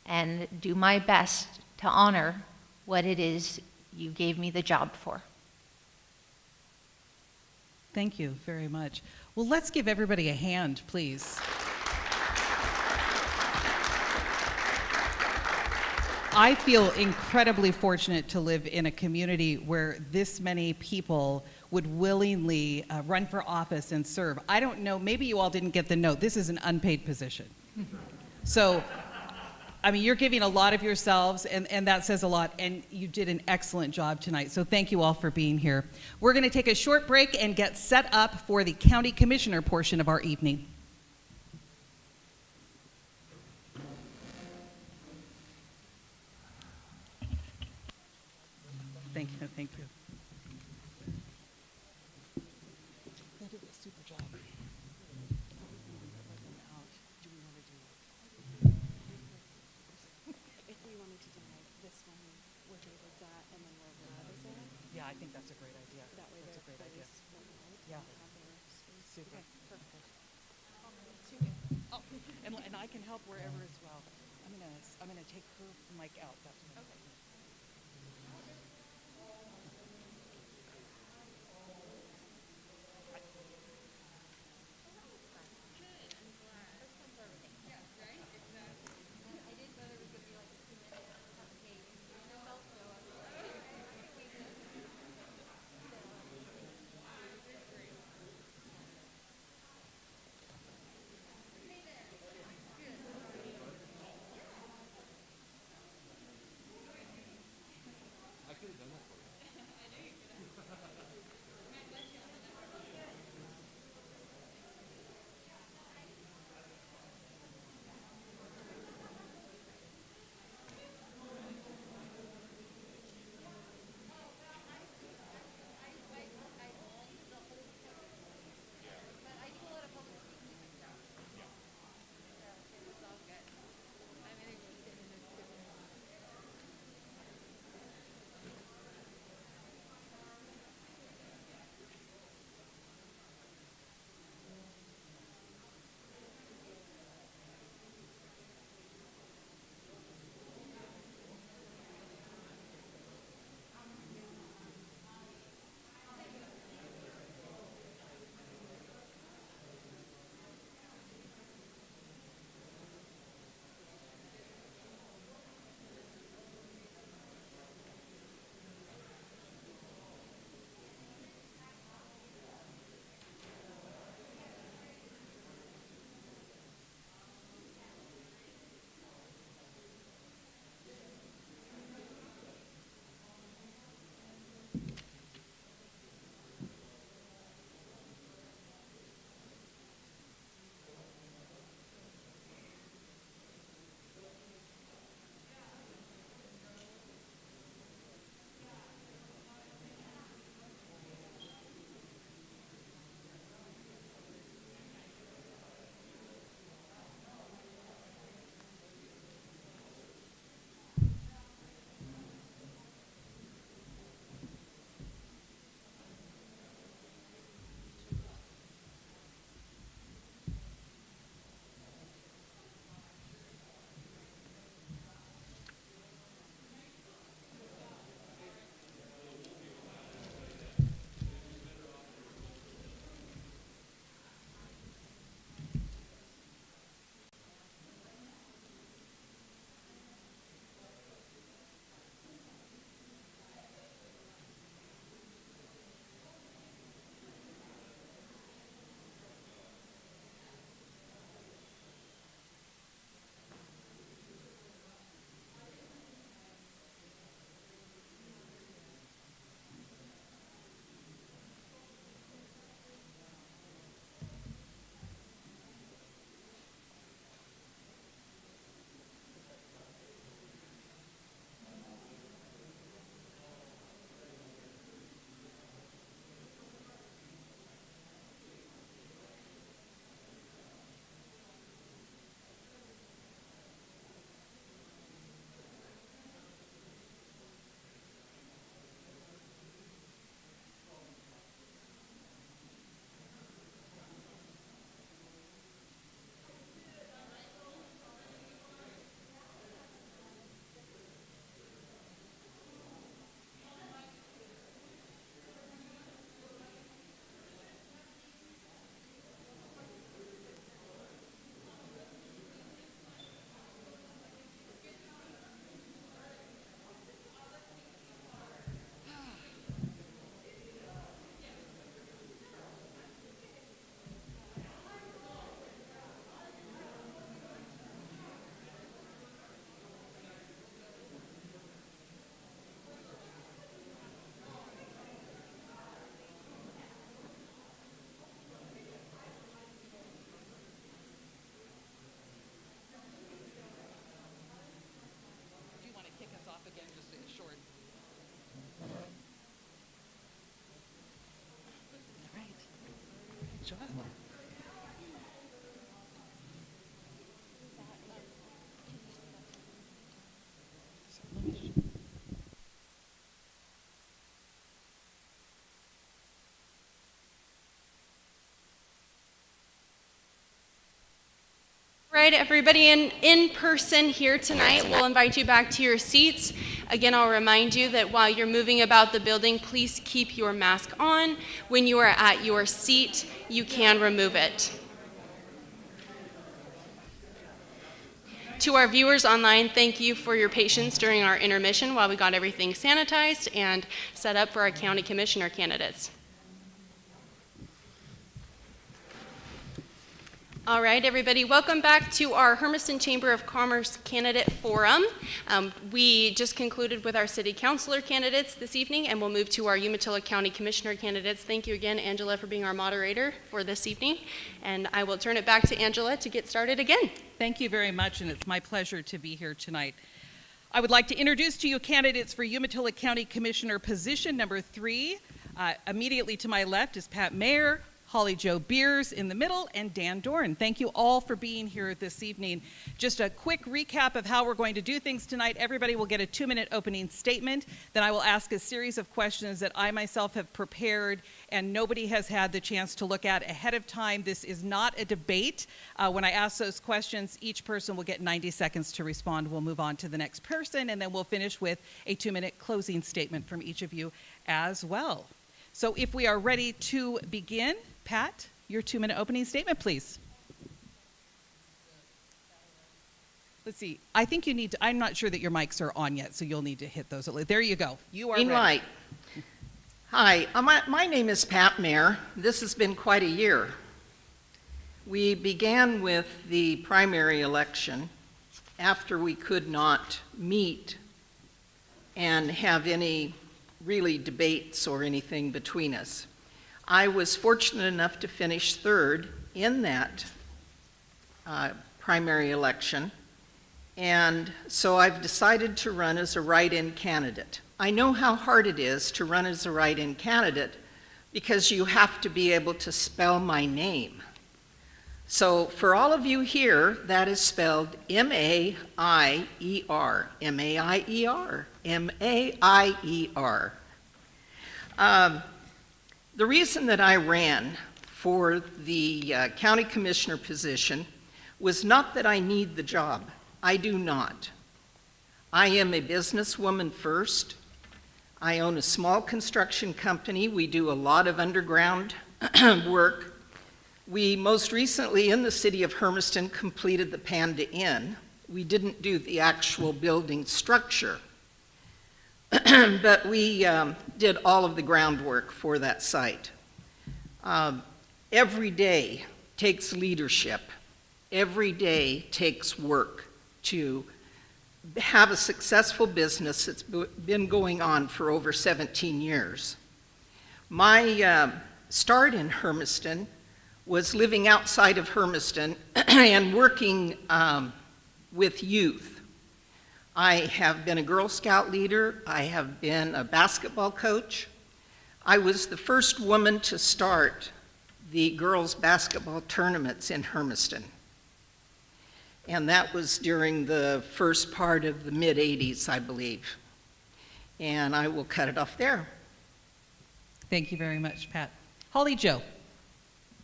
and do my best to honor what it is you gave me the job for. Thank you very much. Well, let's give everybody a hand, please. I feel incredibly fortunate to live in a community where this many people would willingly run for office and serve. I don't know, maybe you all didn't get the note. This is an unpaid position. So, I mean, you're giving a lot of yourselves, and that says a lot, and you did an excellent job tonight. So thank you all for being here. We're going to take a short break and get set up for the county commissioner portion of our evening. Thank you, thank you. They did a super job. Do we want to do If we wanted to do like this one where David's at and then where Brad is at, Yeah, I think that's a great idea. that way That's a they're great idea. placed one out Yeah. and have their space. Super. Okay, perfect. Oh, and I can help wherever as well. I'm gonna take her mic out. That's what I'm saying. Right, everybody in person here tonight, we'll invite you back to your seats. Again, I'll remind you that while you're moving about the building, please keep your mask on. When you are at your seat, you can remove it. To our viewers online, thank you for your patience during our intermission while we got everything sanitized and set up for our county commissioner candidates. All right, everybody, welcome back to our Hermiston Chamber of Commerce Candidate Forum. We just concluded with our city councilor candidates this evening, and we'll move to our Umatilla County Commissioner candidates. Thank you again, Angela, for being our moderator for this evening, and I will turn it back to Angela to get started again. Thank you very much, and it's my pleasure to be here tonight. I would like to introduce to you candidates for Umatilla County Commissioner position number 3. Immediately to my left is Pat Mayer, Holly Jo Beers in the middle, and Dan Doran. Thank you all for being here this evening. Just a quick recap of how we're going to do things tonight. Everybody will get a 2-minute opening statement. Then I will ask a series of questions that I myself have prepared and nobody has had the chance to look at ahead of time. This is not a debate. When I ask those questions, each person will get 90 seconds to respond. We'll move on to the next person, and then we'll finish with a 2-minute closing statement from each of you as well. So if we are ready to begin, Pat, your 2-minute opening statement, please. Let's see. I think you need to, I'm not sure that your mics are on yet, so you'll need to hit those. There you go. You are Green ready. light. Hi, my name is Pat Mayer. This has been quite a year. We began with the primary election after we could not meet and have any really debates or anything between us. I was fortunate enough to finish 3rd in that primary election, and so I've decided to run as a write-in candidate. I know how hard it is to run as a write-in candidate because you have to be able to spell my name. So for all of you here, that is spelled M-A-I-E-R, M-A-I-E-R, M-A-I-E-R. The reason that I ran for the county commissioner position was not that I need the job. I do not. I am a businesswoman first. I own a small construction company. We do a lot of underground work. We most recently in the city of Hermiston completed the Panda Inn. We didn't do the actual building structure. But we did all of the groundwork for that site. Every day takes leadership. Every day takes work to have a successful business that's been going on for over 17 years. My start in Hermiston was living outside of Hermiston and working with youth. I have been a Girl Scout leader. I have been a basketball coach. I was the first woman to start the girls' basketball tournaments in Hermiston. And that was during the first part of the mid-'80s, I believe. And I will cut it off there. Thank you very much, Pat. Holly Jo.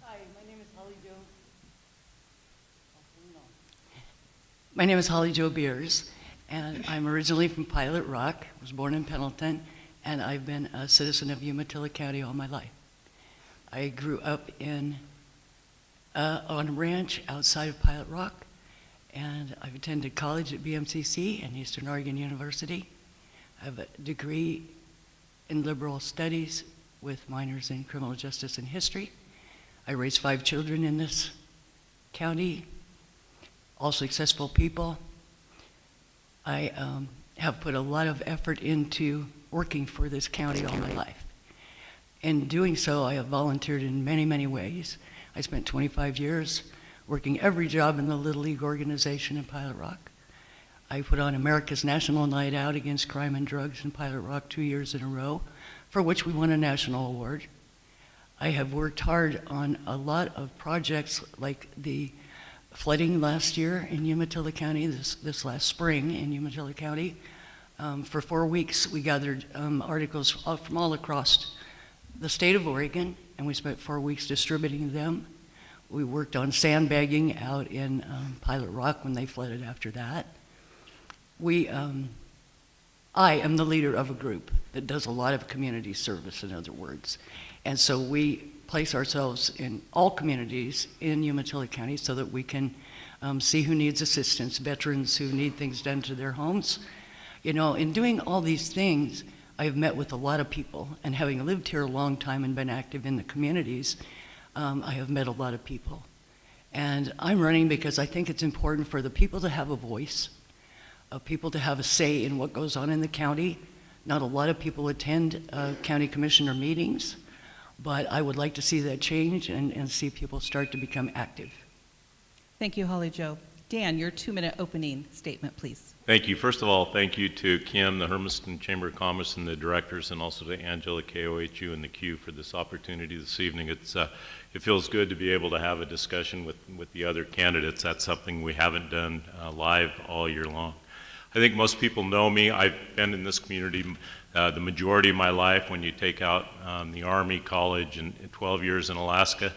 Hi, my name is Holly Jo Beers, and I'm originally from Pilot Rock. I was born in Pendleton, and I've been a citizen of Umatilla County all my life. I grew up on a ranch outside of Pilot Rock, and I've attended college at BMCC and Eastern Oregon University. I have a degree in liberal studies with minors in criminal justice and history. I raised 5 children in this county, all successful people. I have put a lot of effort into working for this county all my life. In doing so, I have volunteered in many, many ways. I spent 25 years working every job in the Little League organization in Pilot Rock. I put on America's National Night Out Against Crime and Drugs in Pilot Rock 2 years in a row, for which we won a national award. I have worked hard on a lot of projects like the flooding last year in Umatilla County, this last spring in Umatilla County. For 4 weeks, we gathered articles from all across the state of Oregon, and we spent 4 weeks distributing them. We worked on sandbagging out in Pilot Rock when they flooded after that. I am the leader of a group that does a lot of community service, in other words. And so we place ourselves in all communities in Umatilla County so that we can see who needs assistance, veterans who need things done to their homes. You know, in doing all these things, I have met with a lot of people, and having lived here a long time and been active in the communities, I have met a lot of people. And I'm running because I think it's important for the people to have a voice, people to have a say in what goes on in the county. Not a lot of people attend county commissioner meetings, but I would like to see that change and see people start to become active. Thank you, Holly Jo. Dan, your 2-minute opening statement, please. Thank you. First of all, thank you to Kim, the Hermiston Chamber of Commerce, and the directors, and also to Angela, KOHU and the Q for this opportunity this evening. It feels good to be able to have a discussion with the other candidates. That's something we haven't done live all year long. I think most people know me. I've been in this community the majority of my life. When you take out the Army, college, and 12 years in Alaska,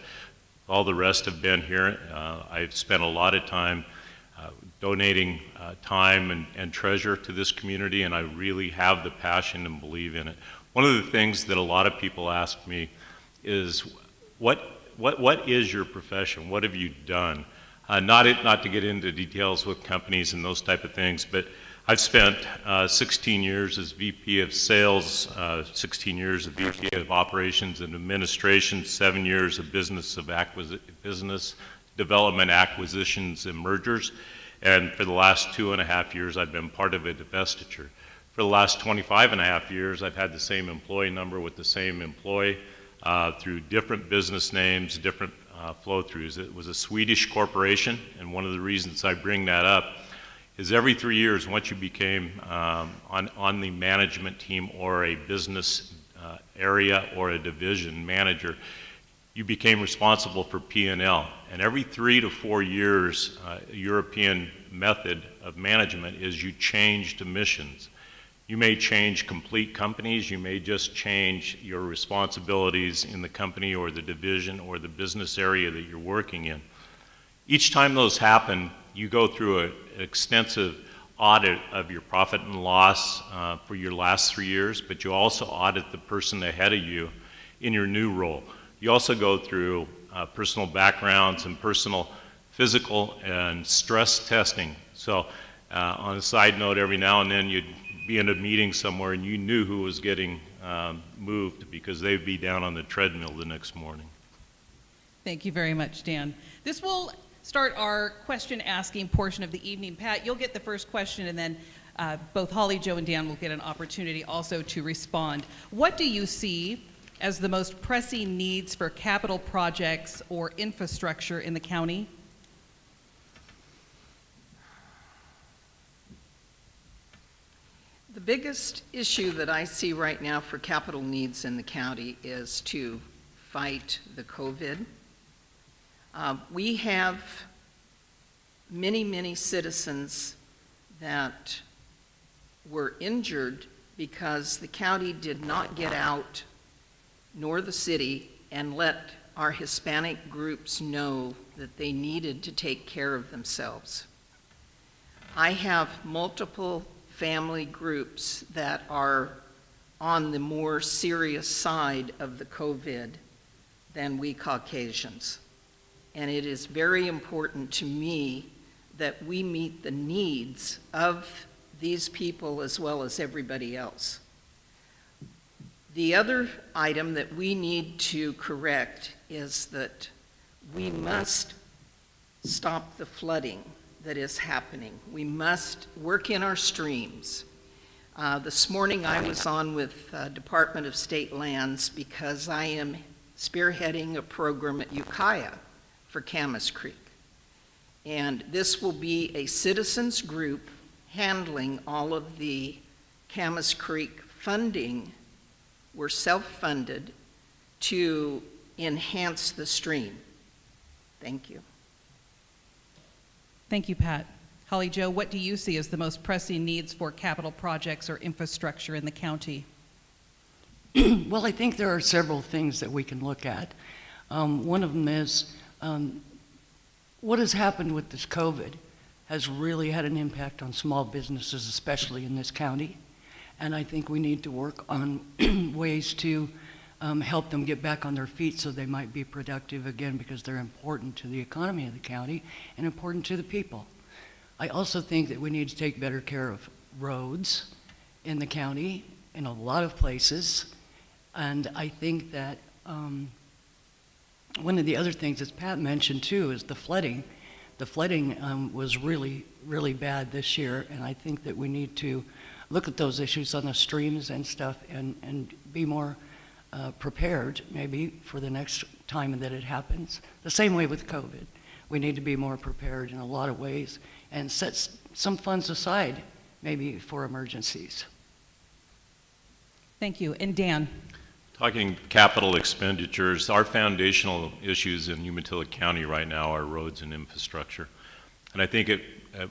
all the rest have been here. I've spent a lot of time donating time and treasure to this community, and I really have the passion and believe in it. One of the things that a lot of people ask me is, what is your profession? What have you done? Not to get into details with companies and those type of things, but I've spent 16 years as VP of Sales, 16 years as VP of Operations and Administration, 7 years of business development, acquisitions, and mergers. And for the last 2.5 years, I've been part of a divestiture. For the last 25.5 years, I've had the same employee number with the same employee through different business names, different flow-throughs. It was a Swedish corporation, and one of the reasons I bring that up is every 3 years, once you became on the management team or a business area or a division manager, you became responsible for P&L. And every 3 to 4 years, European method of management is you change to missions. You may change complete companies, you may just change your responsibilities in the company or the division or the business area that you're working in. Each time those happen, you go through an extensive audit of your profit and loss for your last 3 years, but you also audit the person ahead of you in your new role. You also go through personal backgrounds and personal physical and stress testing. So on a side note, every now and then you'd be in a meeting somewhere and you knew who was getting moved because they'd be down on the treadmill the next morning. Thank you very much, Dan. This will start our question asking portion of the evening. Pat, you'll get the first question, and then both Holly, Jo, and Dan will get an opportunity also to respond. What do you see as the most pressing needs for capital projects or infrastructure in the county? The biggest issue that I see right now for capital needs in the county is to fight the COVID. We have many citizens that were injured because the county did not get out, nor the city, and let our Hispanic groups know that they needed to take care of themselves. I have multiple family groups that are on the more serious side of the COVID than we Caucasians. And it is very important to me that we meet the needs of these people as well as everybody else. The other item that we need to correct is that we must stop the flooding that is happening. We must work in our streams. This morning I was on with Department of State Lands because I am spearheading a program at Ukiah for Camas Creek. And this will be a citizens group handling all of the Camas Creek funding. We're self-funded to enhance the stream. Thank you. Thank you, Pat. Holly Jo, what do you see as the most pressing needs for capital projects or infrastructure in the county? Well, I think there are several things that we can look at. One of them is what has happened with this COVID has really had an impact on small businesses, especially in this county. And I think we need to work on ways to help them get back on their feet so they might be productive again, because they're important to the economy of the county and important to the people. I also think that we need to take better care of roads in the county in a lot of places. And I think that one of the other things that Pat mentioned too is the flooding. The flooding was really, really bad this year, and I think that we need to look at those issues on the streams and stuff and be more prepared maybe for the next time that it happens. The same way with COVID. We need to be more prepared in a lot of ways and set some funds aside maybe for emergencies. Thank you. And Dan? Talking capital expenditures, our foundational issues in Umatilla County right now are roads and infrastructure. And I think it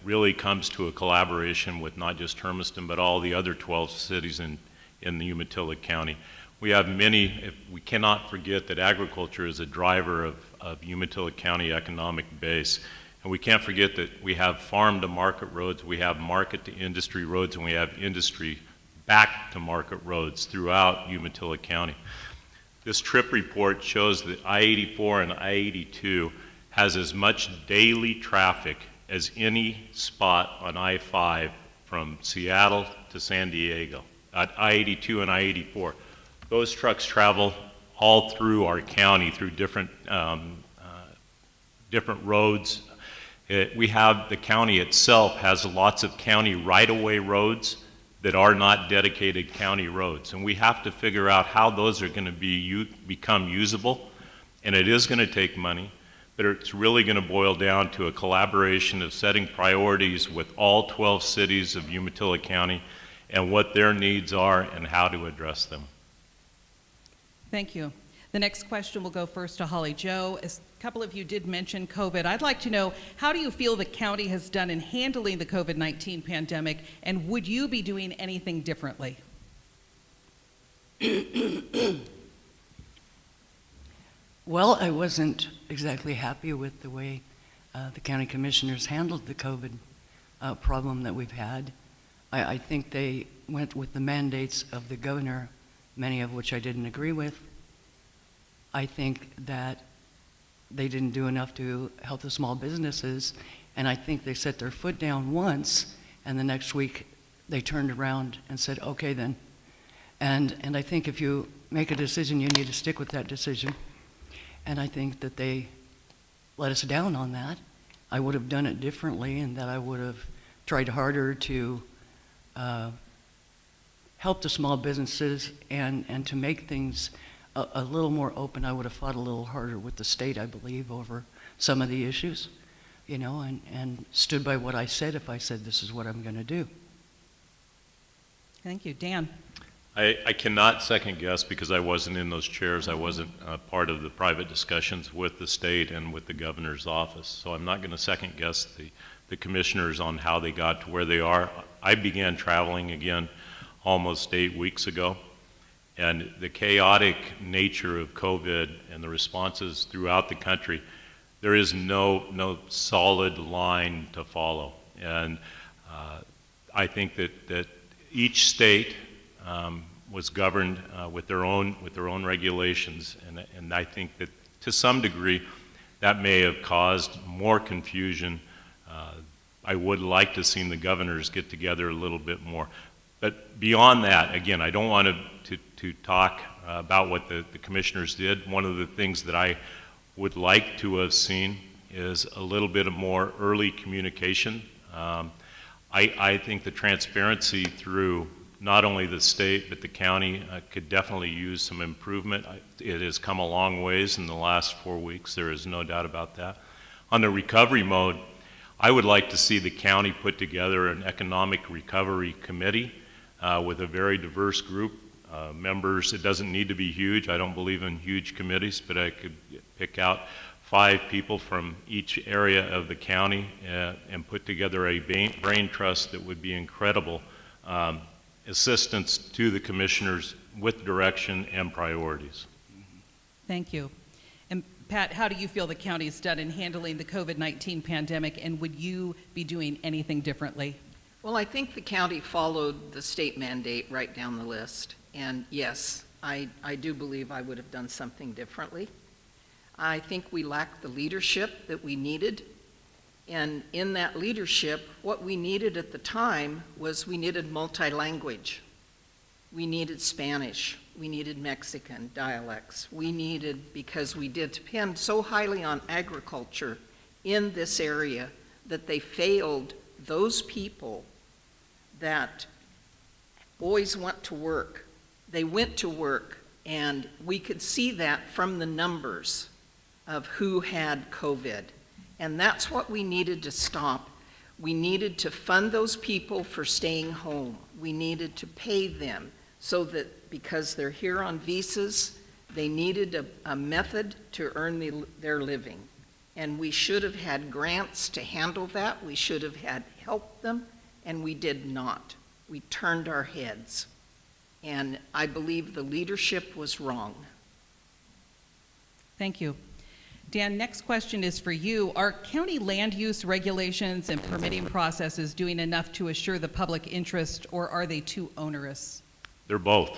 really comes to a collaboration with not just Hermiston, but all the other 12 cities in the Umatilla County. We have we cannot forget that agriculture is a driver of Umatilla County economic base. And we can't forget that we have farm to market roads, we have market to industry roads, and we have industry back to market roads throughout Umatilla County. This trip report shows that I-84 and I-82 has as much daily traffic as any spot on I-5 from Seattle to San Diego, at I-82 and I-84. Those trucks travel all through our county through different roads. The county itself has lots of county right-of-way roads that are not dedicated county roads. And we have to figure out how those are going to become usable. And it is going to take money, but it's really going to boil down to a collaboration of setting priorities with all 12 cities of Umatilla County and what their needs are and how to address them. Thank you. The next question will go first to Holly Jo. As a couple of you did mention COVID, I'd like to know, how do you feel the county has done in handling the COVID-19 pandemic, and would you be doing anything differently? Well, I wasn't exactly happy with the way the county commissioners handled the COVID problem that we've had. I think they went with the mandates of the governor, many of which I didn't agree with. I think that they didn't do enough to help the small businesses, and I think they set their foot down once, and the next week they turned around and said, okay then. And I think if you make a decision, you need to stick with that decision. And I think that they let us down on that. I would have done it differently, and that I would have tried harder to help the small businesses and to make things a little more open. I would have fought a little harder with the state, I believe, over some of the issues, you know, and stood by what I said if I said this is what I'm going to do. Thank you. Dan? I cannot second guess because I wasn't in those chairs. I wasn't part of the private discussions with the state and with the governor's office. So I'm not going to second guess the commissioners on how they got to where they are. I began traveling again almost 8 weeks ago. And the chaotic nature of COVID and the responses throughout the country, there is no solid line to follow. And I think that each state was governed with their own regulations, and I think that to some degree that may have caused more confusion. I would like to have seen the governors get together a little bit more. But beyond that, again, I don't want to talk about what the commissioners did. One of the things that I would like to have seen is a little bit of more early communication. I think the transparency through not only the state but the county could definitely use some improvement. It has come a long ways in the last 4 weeks. There is no doubt about that. On the recovery mode, I would like to see the county put together an economic recovery committee with a very diverse group. members. It doesn't need to be huge. I don't believe in huge committees, but I could pick out 5 people from each area of the county and put together a brain trust that would be incredible assistance to the commissioners with direction and priorities. Thank you. And Pat, how do you feel the county's done in handling the COVID-19 pandemic, and would you be doing anything differently? Well, I think the county followed the state mandate right down the list. And yes, I do believe I would have done something differently. I think we lacked the leadership that we needed. And in that leadership, what we needed at the time was we needed multi-language. We needed Spanish. We needed Mexican dialects. We needed, because we did depend so highly on agriculture in this area, that they failed those people that always went to work. They went to work, and we could see that from the numbers of who had COVID. And that's what we needed to stop. We needed to fund those people for staying home. We needed to pay them so that, because they're here on visas, they needed a method to earn their living. And we should have had grants to handle that. We should have had helped them, and we did not. We turned our heads. And I believe the leadership was wrong. Thank you. Dan, next question is for you. Are county land use regulations and permitting processes doing enough to assure the public interest, or are they too onerous? They're both.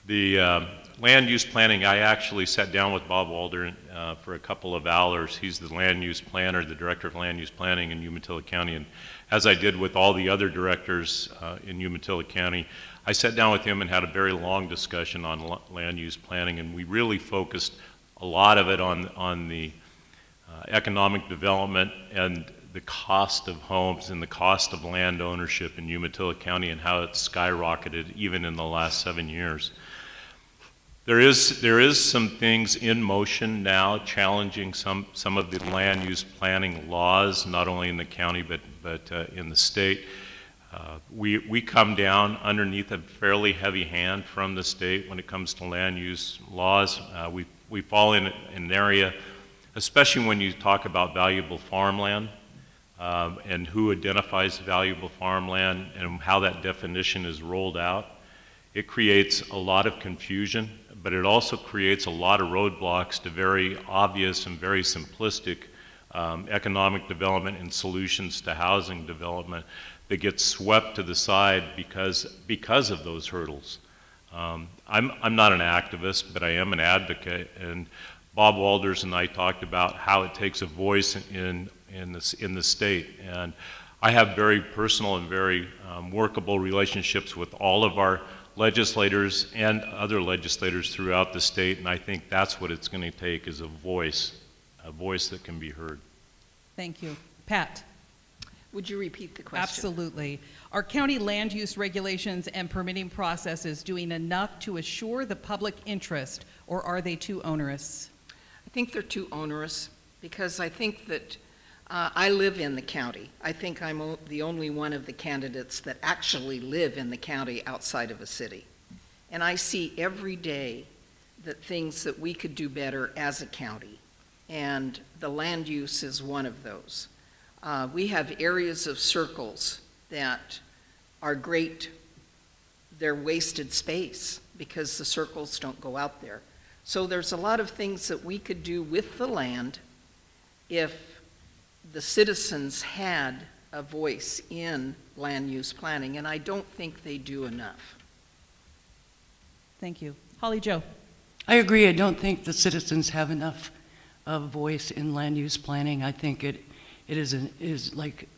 The land use planning, I actually sat down with Bob Walder for a couple of hours. He's the land use planner, the director of land use planning in Umatilla County. And as I did with all the other directors in Umatilla County, I sat down with him and had a very long discussion on land use planning, and we really focused a lot of it on the economic development and the cost of homes and the cost of land ownership in Umatilla County and how it's skyrocketed even in the last 7 years. There is some things in motion now challenging some of the land use planning laws, not only in the county but in the state. We come down underneath a fairly heavy hand from the state when it comes to land use laws. We fall in an area, especially when you talk about valuable farmland and who identifies valuable farmland and how that definition is rolled out. It creates a lot of confusion, but it also creates a lot of roadblocks to very obvious and very simplistic economic development and solutions to housing development that gets swept to the side because of those hurdles. I'm not an activist, but I am an advocate, and Bob Walders and I talked about how it takes a voice in the state, and I have very personal and very workable relationships with all of our legislators and other legislators throughout the state, and I think that's what it's going to take, is a voice that can be heard. Thank you. Pat? Would you repeat the question? Absolutely. Are county land use regulations and permitting processes doing enough to assure the public interest, or are they too onerous? I think they're too onerous, because I think that I live in the county. I think I'm the only one of the candidates that actually live in the county outside of a city. And I see every day that things that we could do better as a county, and the land use is one of those. We have areas of circles that are great. They're wasted space because the circles don't go out there. So there's a lot of things that we could do with the land if the citizens had a voice in land use planning, and I don't think they do enough. Thank you. Holly Jo? I agree. I don't think the citizens have enough voice in land use planning. I think it is like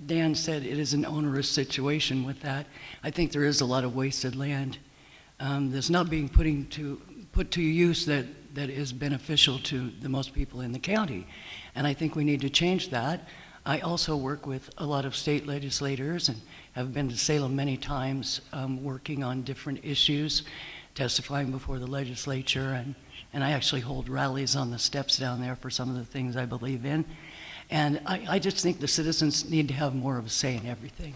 Dan said, it is an onerous situation with that. I think there is a lot of wasted land that's not being put to use that is beneficial to the most people in the county. And I think we need to change that. I also work with a lot of state legislators and have been to Salem many times working on different issues, testifying before the legislature, and I actually hold rallies on the steps down there for some of the things I believe in. And I just think the citizens need to have more of a say in everything.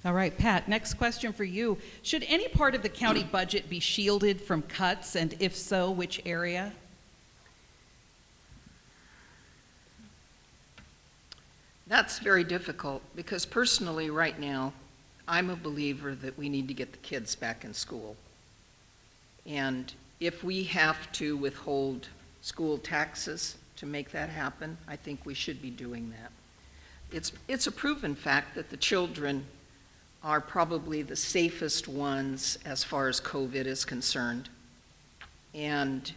All right, Pat, next question for you. Should any part of the county budget be shielded from cuts, and if so, which area? That's very difficult because personally, right now, I'm a believer that we need to get the kids back in school. And if we have to withhold school taxes to make that happen, I think we should be doing that. It's a proven fact that the children are probably the safest ones as far as COVID is concerned. And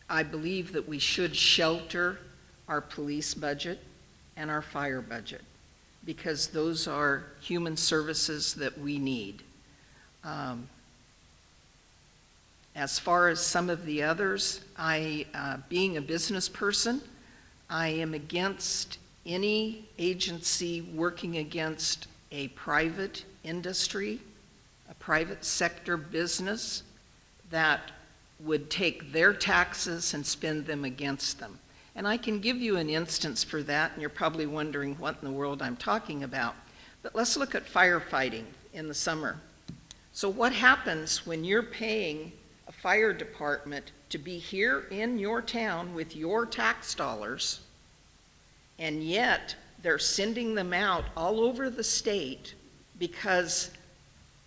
I believe that we should shelter our police budget and our fire budget, because those are human services that we need. As far as some of the others, being a business person, I am against any agency working against a private industry, a private sector business that would take their taxes and spend them against them. And I can give you an instance for that, and you're probably wondering what in the world I'm talking about. But let's look at firefighting in the summer. So what happens when you're paying a fire department to be here in your town with your tax dollars, and yet they're sending them out all over the state because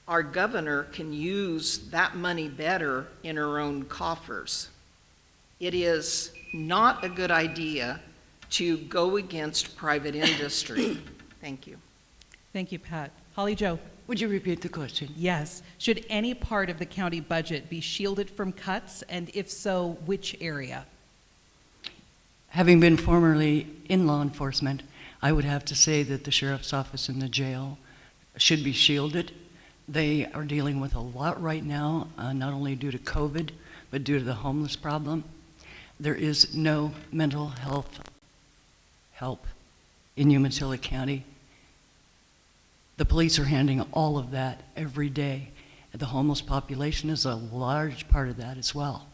our governor can use that money better in her own coffers? It is not a good idea to go against private industry. Thank you. Thank you, Pat. Holly Jo. Would you repeat the question? Yes. Should any part of the county budget be shielded from cuts, and if so, which area? Having been formerly in law enforcement, I would have to say that the sheriff's office and the jail should be shielded. They are dealing with a lot right now, not only due to COVID, but due to the homeless problem. There is no mental health help in Umatilla County. The police are handling all of that every day. The homeless population is a large part of that as well.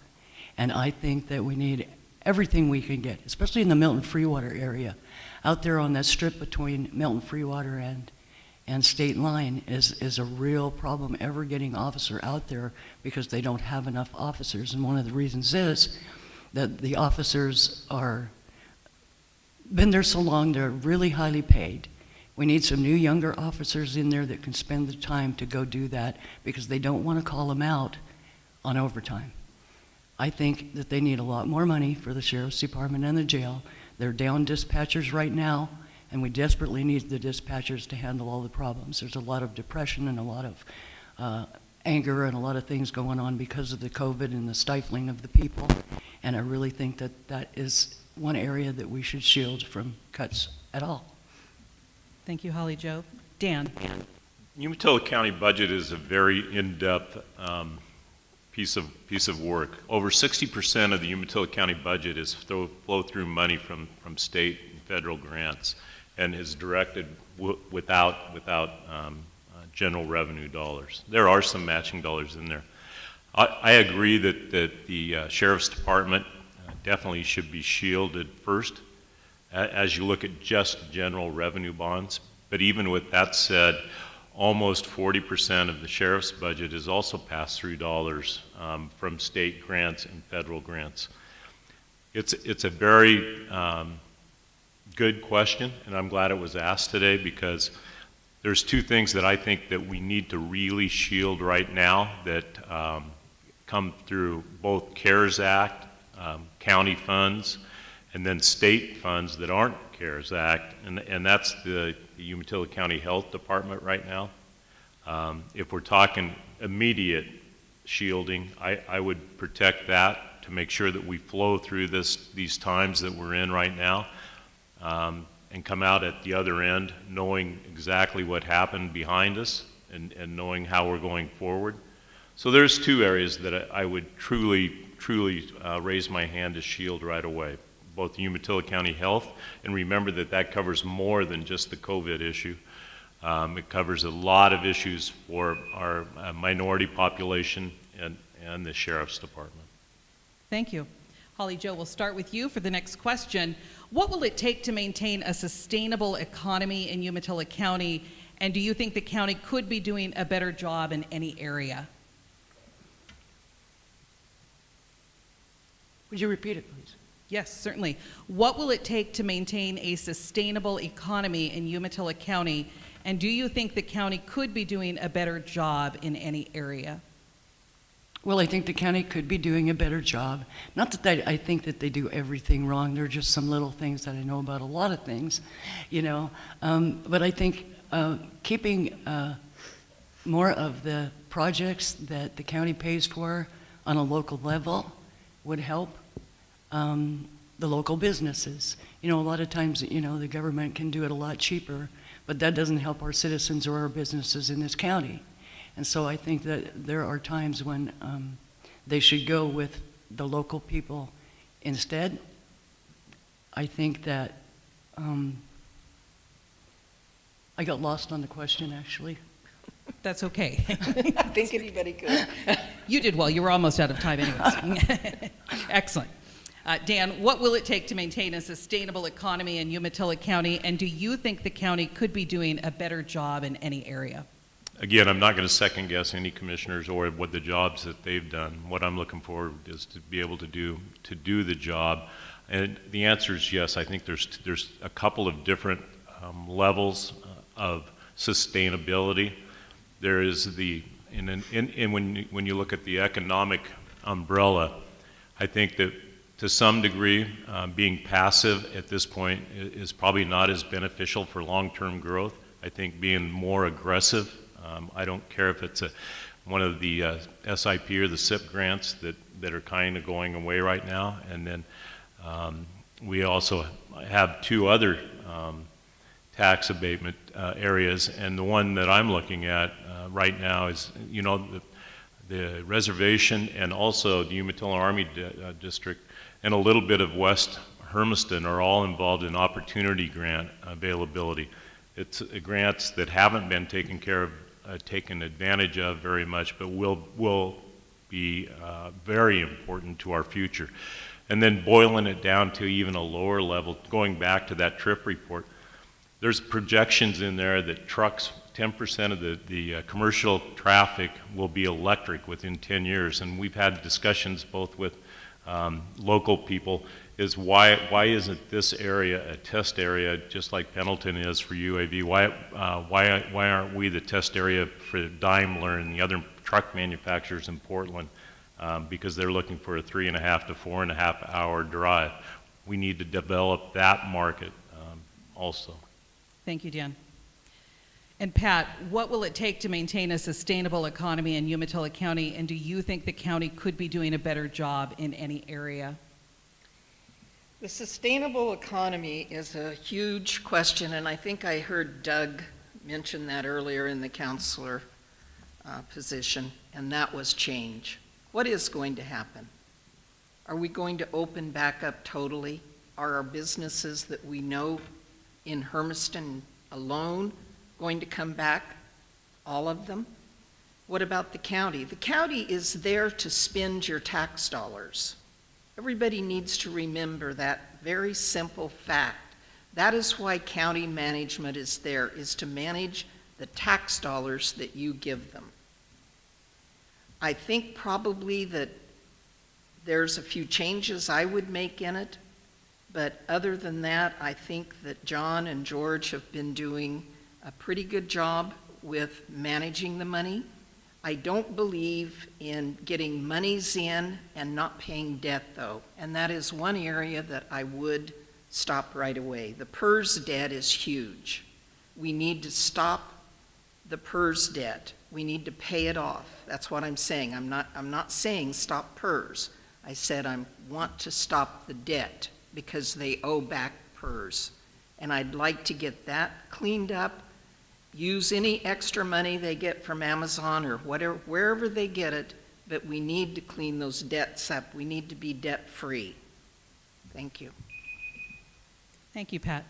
And I think that we need everything we can get, especially in the Milton-Freewater area. Out there on that strip between Milton-Freewater and State Line is a real problem ever getting officer out there because they don't have enough officers. And one of the reasons is that the officers are been there so long, they're really highly paid. We need some new younger officers in there that can spend the time to go do that because they don't want to call them out on overtime. I think that they need a lot more money for the sheriff's department and the jail. They're down dispatchers right now, and we desperately need the dispatchers to handle all the problems. There's a lot of depression and a lot of anger and a lot of things going on because of the COVID and the stifling of the people. And I really think that that is one area that we should shield from cuts at all. Thank you, Holly Jo. Dan. Umatilla County budget is a very in-depth piece of work. Over 60% of the Umatilla County budget is flow through money from state and federal grants, and is directed without general revenue dollars. There are some matching dollars in there. I agree that the Sheriff's Department definitely should be shielded first as you look at just general revenue bonds. But even with that said, almost 40% of the Sheriff's budget is also pass-through dollars from state grants and federal grants. It's a very good question, and I'm glad it was asked today because there's two things that I think that we need to really shield right now that come through both CARES Act, county funds, and then state funds that aren't CARES Act, and that's the Umatilla County Health Department right now. If we're talking immediate shielding, I would protect that to make sure that we flow through these times that we're in right now and come out at the other end knowing exactly what happened behind us and knowing how we're going forward. So there's two areas that I would truly raise my hand to shield right away, both the Umatilla County Health, and remember that covers more than just the COVID issue. It covers a lot of issues for our minority population and the Sheriff's Department. Thank you. Holly Jo, we'll start with you for the next question. What will it take to maintain a sustainable economy in Umatilla County, And do you think the county could be doing a better job in any area? Would you repeat it, please? Yes, certainly. What will it take to maintain a sustainable economy in Umatilla County? And do you think the county could be doing a better job in any area? Well, I think the county could be doing a better job. Not that I think that they do everything wrong. There are just some little things that I know about a lot of things, you know. But I think keeping more of the projects that the county pays for on a local level would help the local businesses. You know, a lot of times, you know, the government can do it a lot cheaper, but that doesn't help our citizens or our businesses in this county. And so I think that there are times when they should go with the local people instead. I think that I got lost on the question, actually. That's okay. I think anybody could. You did well. You were almost out of time anyways. Excellent. Dan, what will it take to maintain a sustainable economy in Umatilla County, and do you think the county could be doing a better job in any area? Again, I'm not going to second guess any commissioners or what the jobs that they've done. What I'm looking for is to be able to do the job. And the answer is yes. I think there's a couple of different levels of sustainability. There is when you look at the economic umbrella, I think that to some degree, being passive at this point is probably not as beneficial for long-term growth. I think being more aggressive, I don't care if it's one of the SIP or the SIP grants that are kind of going away right now. And then we also have two other tax abatement areas. And the one that I'm looking at right now is, you know, the reservation and also the Umatilla Army District and a little bit of West Hermiston are all involved in opportunity grant availability. It's grants that haven't been taken advantage of very much, but will be very important to our future. And then boiling it down to even a lower level, going back to that trip report, there's projections in there that trucks, 10% of the commercial traffic will be electric within 10 years. And we've had discussions both with local people, is why isn't this area a test area just like Pendleton is for UAV? Why aren't we the test area for Daimler and the other truck manufacturers in Portland? Because they're looking for a 3.5 to 4.5 hour drive. We need to develop that market also. Thank you, Dan. And Pat, what will it take to maintain a sustainable economy in Umatilla County, and do you think the county could be doing a better job in any area? The sustainable economy is a huge question, and I think I heard Doug mention that earlier in the counselor position, and that was change. What is going to happen? Are we going to open back up totally? Are our businesses that we know in Hermiston alone going to come back, all of them? What about the county? The county is there to spend your tax dollars. Everybody needs to remember that very simple fact. That is why county management is there, is to manage the tax dollars that you give them. I think probably that there's a few changes I would make in it, but other than that, I think that John and George have been doing a pretty good job with managing the money. I don't believe in getting monies in and not paying debt, though, and that is one area that I would stop right away. The PERS debt is huge. We need to stop the PERS debt. We need to pay it off. That's what I'm saying. I'm not saying stop PERS. I said I want to stop the debt because they owe back PERS, and I'd like to get that cleaned up. Use any extra money they get from Amazon or whatever, wherever they get it, but we need to clean those debts up. We need to be debt-free. Thank you. Thank you, Pat.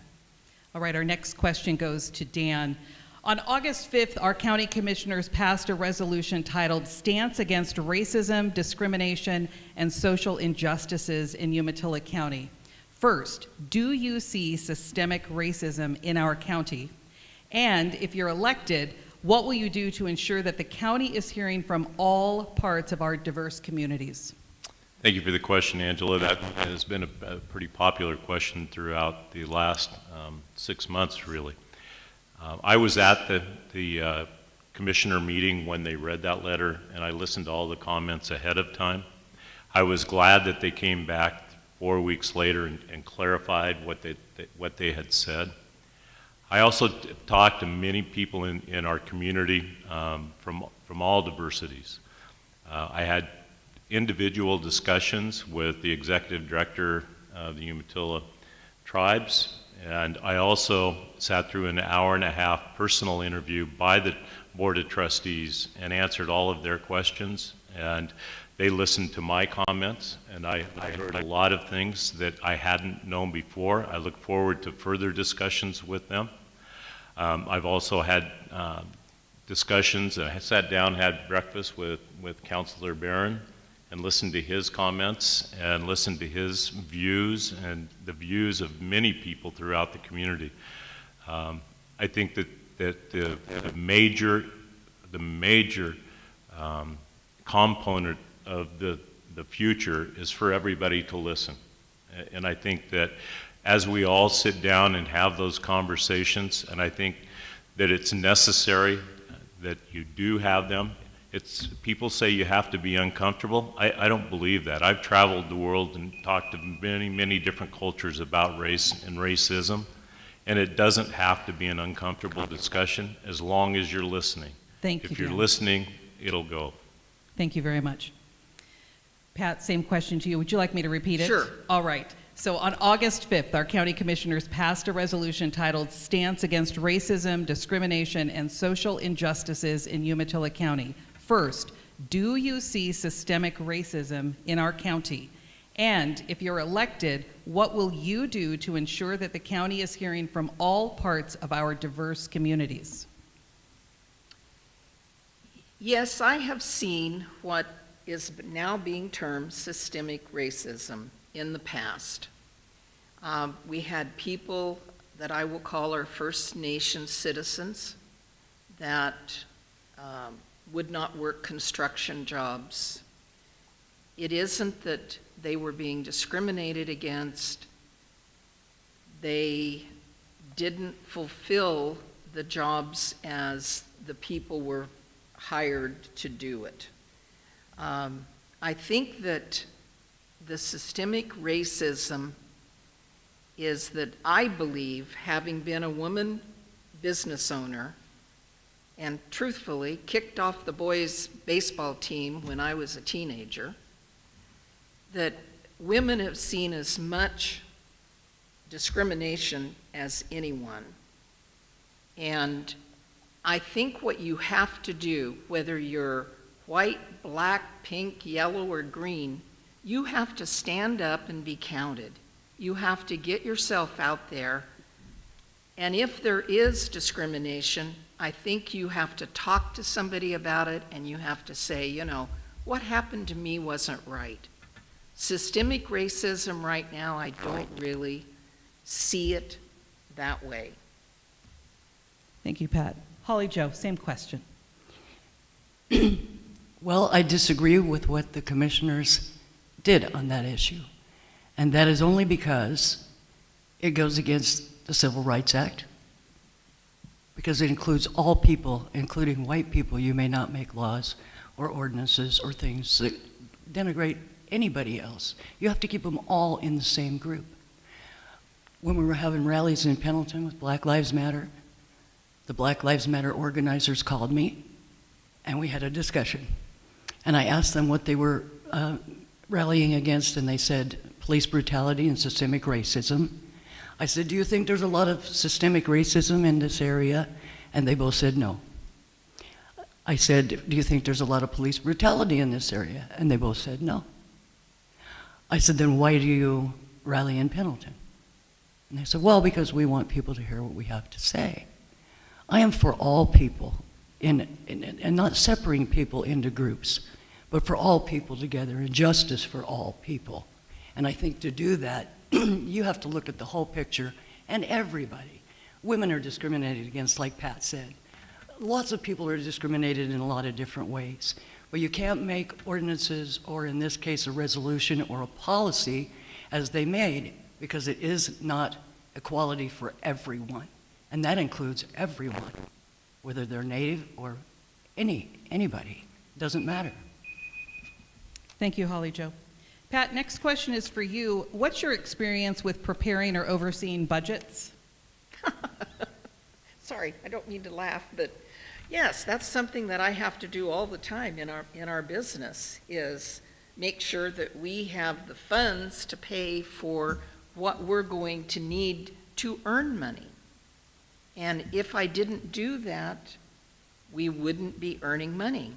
All right, our next question goes to Dan. On August 5th, our county commissioners passed a resolution titled Stance Against Racism, Discrimination, and Social Injustices in Umatilla County. First, do you see systemic racism in our county? And if you're elected, what will you do to ensure that the county is hearing from all parts of our diverse communities? Thank you for the question, Angela. That has been a pretty popular question throughout the last 6 months, really. I was at the commissioner meeting when they read that letter, and I listened to all the comments ahead of time. I was glad that they came back 4 weeks later and clarified what they had said. I also talked to many people in our community from all diversities. I had individual discussions with the executive director of the Umatilla tribes, and I also sat through an hour-and-a-half personal interview by the Board of Trustees and answered all of their questions, and they listened to my comments, and I heard a lot of things that I hadn't known before. I look forward to further discussions with them. I've also had discussions. I sat down, had breakfast with Councilor Barron, and listened to his comments and listened to his views and the views of many people throughout the community. I think that the major component of the future is for everybody to listen. And I think that as we all sit down and have those conversations, and I think that it's necessary that you do have them. People say you have to be uncomfortable. I don't believe that. I've traveled the world and talked to many, many different cultures about race and racism, and it doesn't have to be an uncomfortable discussion as long as you're listening. Thank you, If you're Dan. listening, it'll go. Thank you very much. Pat, same question to you. Would you like me to repeat it? Sure. All right. So on August 5th, our county commissioners passed a resolution titled Stance Against Racism, Discrimination, and Social Injustices in Umatilla County. First, do you see systemic racism in our county? And if you're elected, what will you do to ensure that the county is hearing from all parts of our diverse communities? Yes, I have seen what is now being termed systemic racism in the past. We had people that I will call our First Nation citizens that would not work construction jobs. It isn't that they were being discriminated against. They didn't fulfill the jobs as the people were hired to do it. I think that the systemic racism is that I believe, having been a woman business owner and truthfully kicked off the boys' baseball team when I was a teenager, that women have seen as much discrimination as anyone. And I think what you have to do, whether you're white, black, pink, yellow, or green, you have to stand up and be counted. You have to get yourself out there. And if there is discrimination, I think you have to talk to somebody about it, and you have to say, you know, what happened to me wasn't right. Systemic racism right now, I don't really see it that way. Thank you, Pat. Holly Jo, same question. Well, I disagree with what the commissioners did on that issue. And that is only because it goes against the Civil Rights Act, because it includes all people, including white people. You may not make laws or ordinances or things that denigrate anybody else. You have to keep them all in the same group. When we were having rallies in Pendleton with Black Lives Matter, the Black Lives Matter organizers called me, and we had a discussion. And I asked them what they were rallying against, and they said police brutality and systemic racism. I said, do you think there's a lot of systemic racism in this area? And they both said no. I said, do you think there's a lot of police brutality in this area? And they both said no. I said, then why do you rally in Pendleton? And they said, well, because we want people to hear what we have to say. I am for all people, and not separating people into groups, but for all people together, and justice for all people. And I think to do that, you have to look at the whole picture and everybody. women are discriminated against, like Pat said. Lots of people are discriminated in a lot of different ways. But you can't make ordinances, or in this case, a resolution or a policy, as they made, because it is not equality for everyone. And that includes everyone, whether they're Native or anybody. Doesn't matter. Thank you, Holly Jo. Pat, next question is for you. What's your experience with preparing or overseeing budgets? Sorry, I don't mean to laugh, but yes, that's something that I have to do all the time in our business, is make sure that we have the funds to pay for what we're going to need to earn money. And if I didn't do that, we wouldn't be earning money.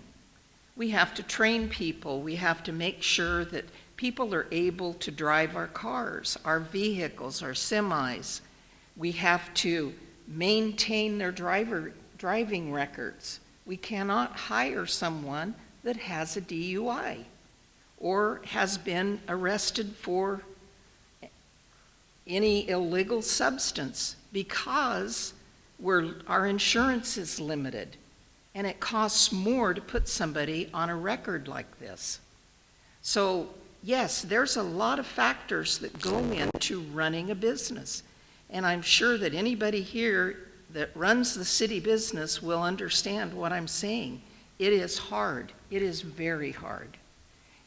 We have to train people. We have to make sure that people are able to drive our cars, our vehicles, our semis. We have to maintain their driving records. We cannot hire someone that has a DUI or has been arrested for any illegal substance, because our insurance is limited, and it costs more to put somebody on a record like this. So yes, there's a lot of factors that go into running a business, and I'm sure that anybody here that runs the city business will understand what I'm saying. It is hard. It is very hard.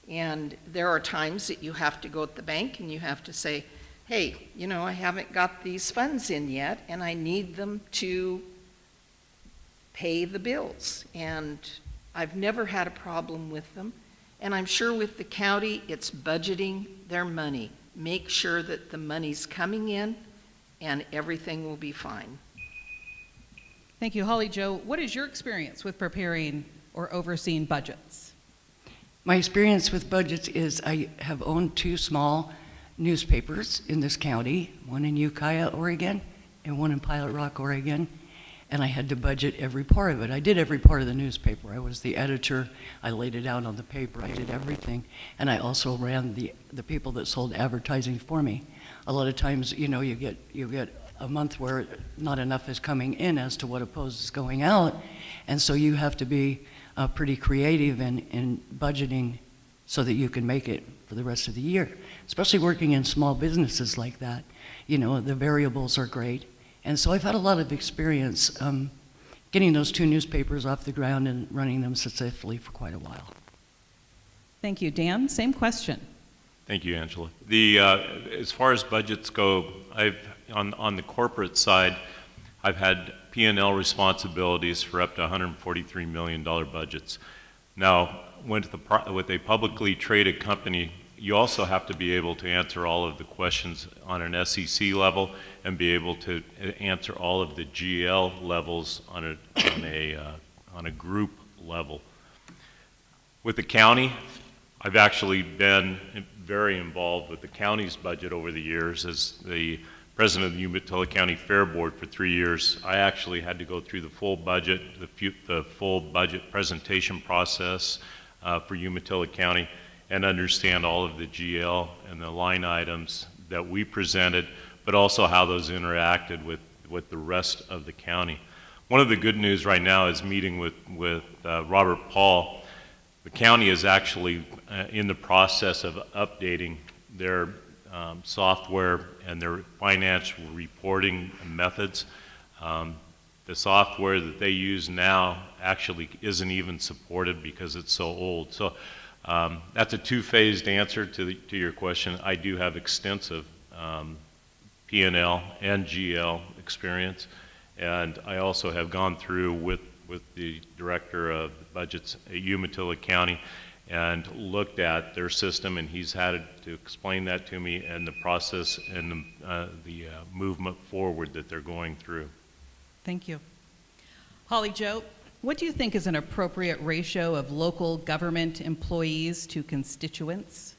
And there are times that you have to go at the bank and you have to say, hey, I haven't got these funds in yet, and I need them to pay the bills. And I've never had a problem with them. And I'm sure with the county, it's budgeting their money. Make sure that the money's coming in, and everything will be fine. Thank you, Holly Jo. What is your experience with preparing or overseeing budgets? My experience with budgets is I have owned 2 small newspapers in this county, one in Ukiah, Oregon, and one in Pilot Rock, Oregon, and I had to budget every part of it. I did every part of the newspaper. I was the editor, I laid it out on the paper, I did everything, and I also ran the people that sold advertising for me. A lot of times, you get a month where not enough is coming in as to what opposed is going out, and so you have to be pretty creative in budgeting so that you can make it for the rest of the year. Especially working in small businesses like that, the variables are great. And so I've had a lot of experience getting those 2 newspapers off the ground and running them successfully for quite a while. Thank you. Dan, same question. Thank you, Angela. As far as budgets go, on the corporate side, I've had P&L responsibilities for up to $143 million budgets. Now, with a publicly traded company, you also have to be able to answer all of the questions on an SEC level and be able to answer all of the GL levels on a group level. With the county, I've actually been very involved with the county's budget over the years. As the president of the Umatilla County Fair Board for 3 years, I actually had to go through the full budget, the full budget presentation process for Umatilla County, and understand all of the GL and the line items that we presented, but also how those interacted with the rest of the county. One of the good news right now is meeting with Robert Paul. The county is actually in the process of updating their software and their financial reporting methods. The software that they use now actually isn't even supported because it's so old. So that's a 2-phased answer to your question. I do have extensive P&L and GL experience, and I also have gone through with the director of budgets at Umatilla County and looked at their system, and he's had to explain that to me and the process and the movement forward that they're going through. Thank you. Holly Jo, what do you think is an appropriate ratio of local government employees to constituents?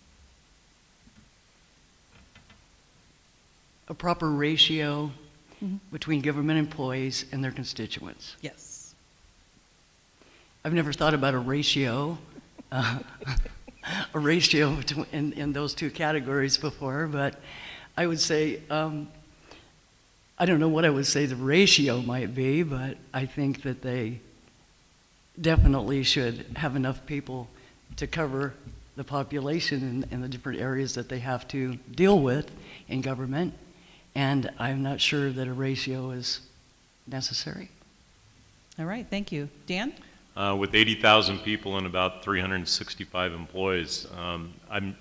A proper ratio between government employees and their constituents. Yes. I've never thought about a ratio, in those 2 categories before, but I would say I don't know what I would say the ratio might be, but I think that they definitely should have enough people to cover the population in the different areas that they have to deal with in government. And I'm not sure that a ratio is necessary. All right, thank you. Dan? With 80,000 people and about 365 employees, I'm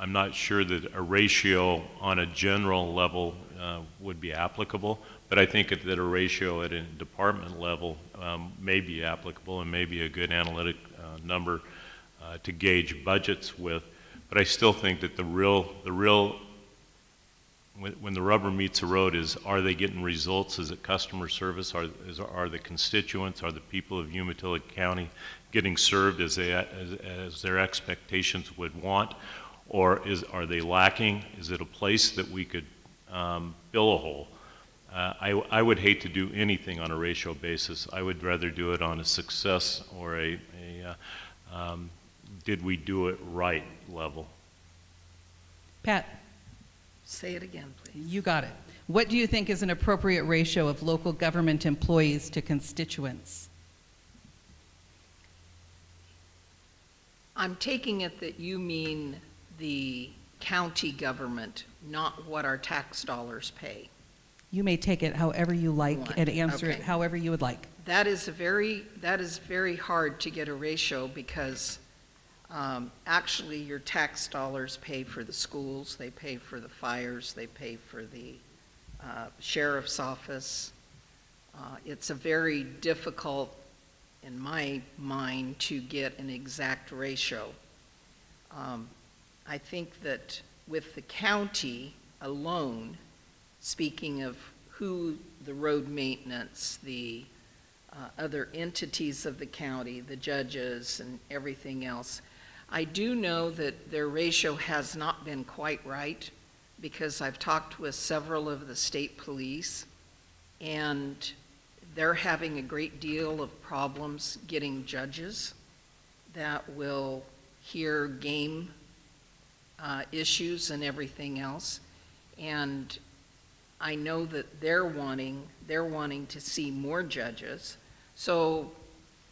not sure that a ratio on a general level would be applicable, but I think that a ratio at a department level may be applicable and may be a good analytic number to gauge budgets with. But I still think that when the rubber meets the road is, are they getting results? Is it customer service? Are the constituents, are the people of Umatilla County getting served as their expectations would want? Or are they lacking? Is it a place that we could fill a hole? I would hate to do anything on a ratio basis. I would rather do it on a success or did we do it right level. Pat, Say it again, please. you got it. What do you think is an appropriate ratio of local government employees to constituents? I'm taking it that you mean the county government, not what our tax dollars pay. You may take it however you like and answer it Okay. however you would like. That is very hard to get a ratio because actually your tax dollars pay for the schools, they pay for the fires, they pay for the sheriff's office. It's a very difficult, in my mind, to get an exact ratio. I think that with the county alone, speaking of who the road maintenance, the other entities of the county, the judges and everything else, I do know that their ratio has not been quite right because I've talked with several of the state police and they're having a great deal of problems getting judges that will hear game issues and everything else. And I know that they're wanting to see more judges. So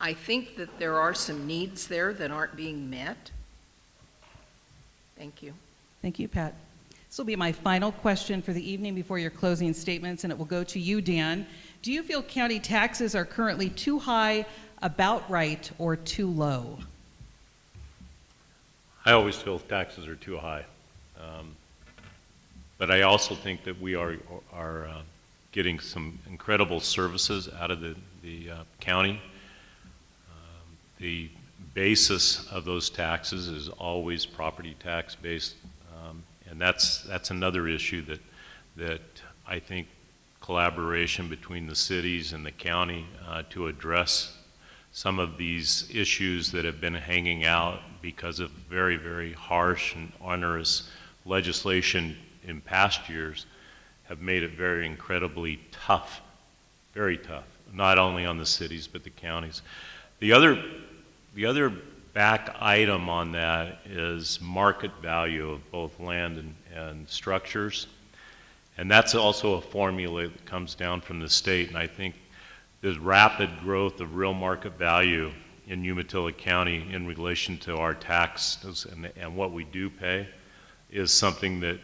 I think that there are some needs there that aren't being met. Thank you. Thank you, Pat. This will be my final question for the evening before your closing statements, and it will go to you, Dan. Do you feel county taxes are currently too high, about right, or too low? I always feel taxes are too high. But I also think that we are getting some incredible services out of the county. The basis of those taxes is always property tax based, and that's another issue that I think collaboration between the cities and the county to address some of these issues that have been hanging out because of very, very harsh and onerous legislation in past years have made it very incredibly tough, very tough, not only on the cities but the counties. The other back item on that is market value of both land and structures. And that's also a formula that comes down from the state. And I think the rapid growth of real market value in Umatilla County in relation to our taxes and what we do pay is something that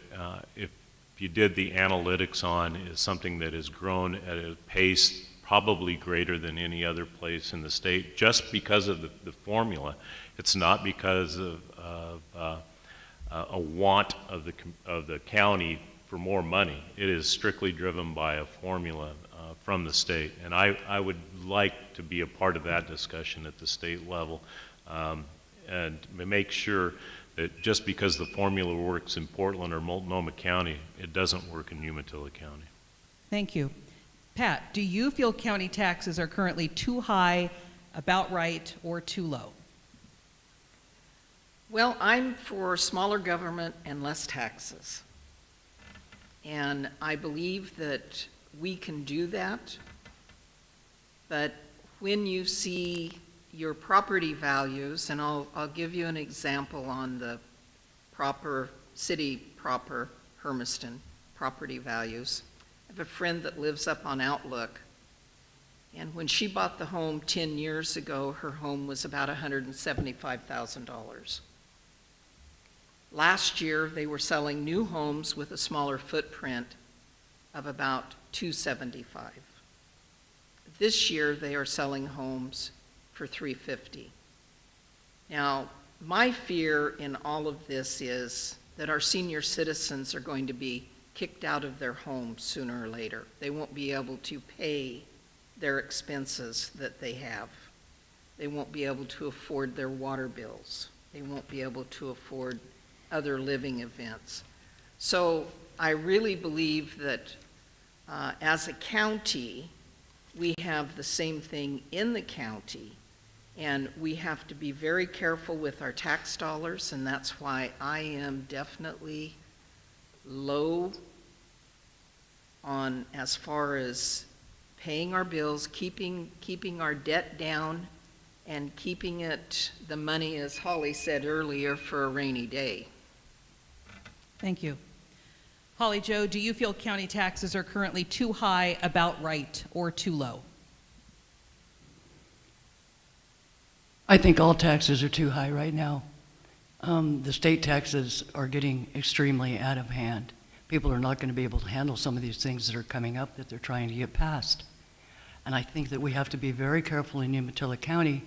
if you did the analytics on, is something that has grown at a pace probably greater than any other place in the state just because of the formula. It's not because of a want of the county for more money. It is strictly driven by a formula from the state. And I would like to be a part of that discussion at the state level and make sure that just because the formula works in Portland or Multnomah County, it doesn't work in Umatilla County. Thank you. Pat, do you feel county taxes are currently too high, about right, or too low? Well, I'm for smaller government and less taxes. And I believe that we can do that. But when you see your property values, and I'll give you an example on the city proper Hermiston property values. I have a friend that lives up on Outlook, and when she bought the home 10 years ago, her home was about $175,000. Last year, they were selling new homes with a smaller footprint of about $275,000. This year, they are selling homes for $350,000. Now, my fear in all of this is that our senior citizens are going to be kicked out of their homes sooner or later. They won't be able to pay their expenses that they have. They won't be able to afford their water bills. They won't be able to afford other living events. So I really believe that as a county, we have the same thing in the county, and we have to be very careful with our tax dollars, and that's why I am definitely low on as far as paying our bills, keeping our debt down, and keeping it, the money, as Holly said earlier, for a rainy day. Thank you. Holly Jo, do you feel county taxes are currently too high, about right, or too low? I think all taxes are too high right now. The state taxes are getting extremely out of hand. People are not going to be able to handle some of these things that are coming up that they're trying to get passed. And I think that we have to be very careful in Umatilla County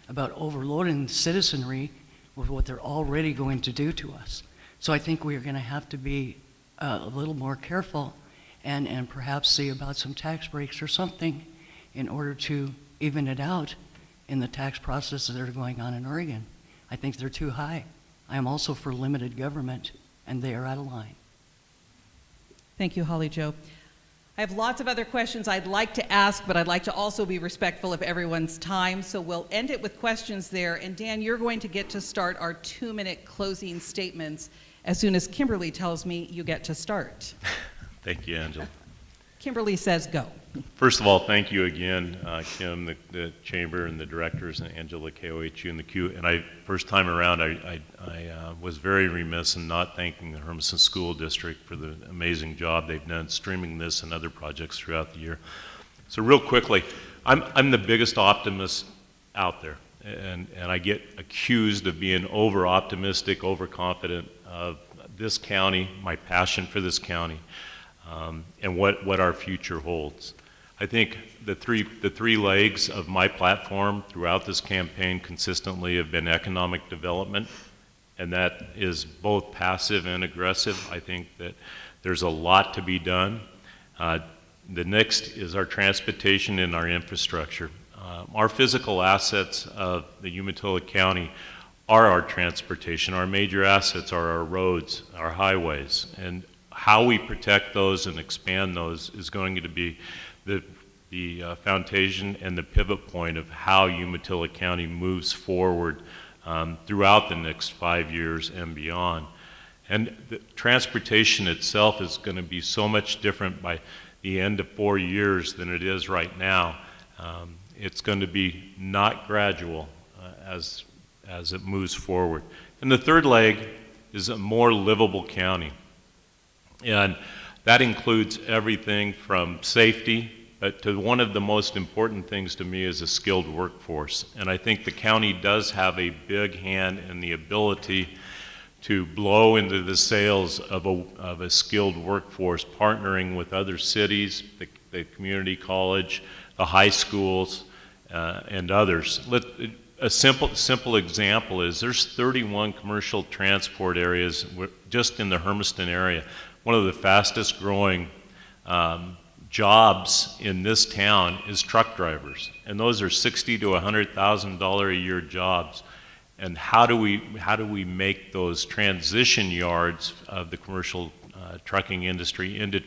about overloading the citizenry with what they're already going to do to us. So I think we are going to have to be a little more careful and perhaps see about some tax breaks or something in order to even it out in the tax processes that are going on in Oregon. I think they're too high. I am also for limited government, and they are out of line. Thank you, Holly Jo. I have lots of other questions I'd like to ask, but I'd like to also be respectful of everyone's time, so we'll end it with questions there. And Dan, you're going to get to start our 2-minute closing statements as soon as Kimberly tells me you get to start. Thank you, Angela. Kimberly says go. First of all, thank you again, Kim, the Chamber, and the directors, and Angela, KOHU and the Q. And first time around, I was very remiss in not thanking the Hermiston School District for the amazing job they've done streaming this and other projects throughout the year. So real quickly, I'm the biggest optimist out there, and I get accused of being over-optimistic, overconfident of this county, my passion for this county, and what our future holds. I think the three legs of my platform throughout this campaign consistently have been economic development, and that is both passive and aggressive. I think that there's a lot to be done. The next is our transportation and our infrastructure. Our physical assets of the Umatilla County are our transportation. Our major assets are our roads, our highways, and how we protect those and expand those is going to be the foundation and the pivot point of how Umatilla County moves forward throughout the next 5 years and beyond. And the transportation itself is going to be so much different by the end of 4 years than it is right now. It's going to be not gradual as it moves forward. And the third leg is a more livable county. And that includes everything from safety, but to one of the most important things to me is a skilled workforce. And I think the county does have a big hand in the ability to blow into the sails of a skilled workforce, partnering with other cities, the community college, the high schools, and others. A simple example is there's 31 commercial transport areas just in the Hermiston area. One of the fastest growing jobs in this town is truck drivers, and those are $60,000 to $100,000 a year jobs. And how do we make those transition yards of the commercial trucking industry into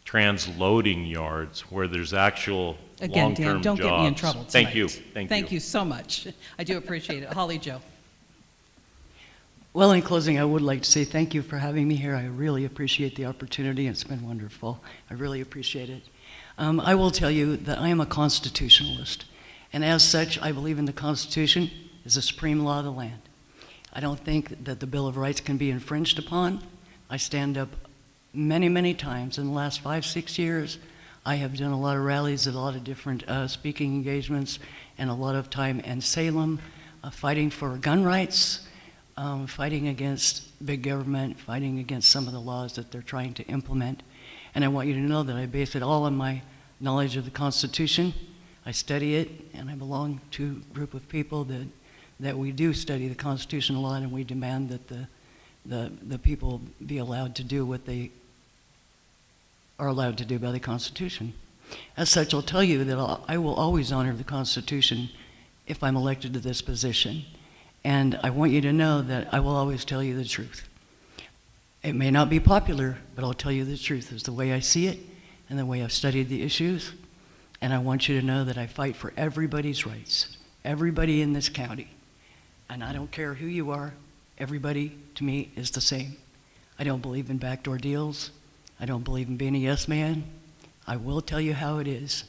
transloading yards where there's actual Again, long-term Dan, don't jobs. get me in trouble tonight. Thank you. Thank you so much. I do appreciate it. Holly Jo. Well, in closing, I would like to say thank you for having me here. I really appreciate the opportunity. It's been wonderful. I really appreciate it. I will tell you that I am a constitutionalist, and as such, I believe in the Constitution as the supreme law of the land. I don't think that the Bill of Rights can be infringed upon. I stand up many, many times. In the last 5, 6 years, I have done a lot of rallies at a lot of different speaking engagements, and a lot of time in Salem, fighting for gun rights, fighting against big government, fighting against some of the laws that they're trying to implement. And I want you to know that I base it all on my knowledge of the Constitution. I study it, and I belong to a group of people that we do study the Constitution a lot, and we demand that the people be allowed to do what they are allowed to do by the Constitution. As such, I'll tell you that I will always honor the Constitution if I'm elected to this position. And I want you to know that I will always tell you the truth. It may not be popular, but I'll tell you the truth. It's the way I see it and the way I've studied the issues. And I want you to know that I fight for everybody's rights, everybody in this county. And I don't care who you are, everybody to me is the same. I don't believe in backdoor deals. I don't believe in being a yes man. I will tell you how it is.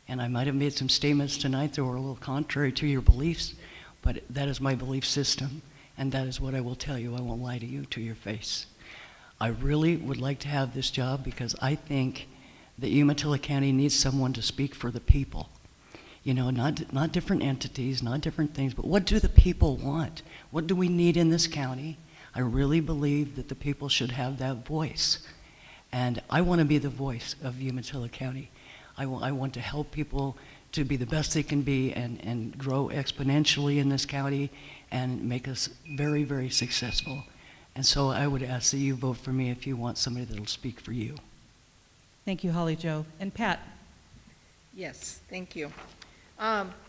And I might have made some statements tonight that were a little contrary to your beliefs, but that is my belief system, and that is what I will tell you. I won't lie to you to your face. I really would like to have this job because I think that Umatilla County needs someone to speak for the people. You know, not different entities, not different things, but what do the people want? What do we need in this county? I really believe that the people should have that voice. And I want to be the voice of Umatilla County. I want to help people to be the best they can be and grow exponentially in this county and make us very, very successful. And so I would ask that you vote for me if you want somebody that will speak for you. Thank you, Holly Jo. And Pat? Yes, thank you.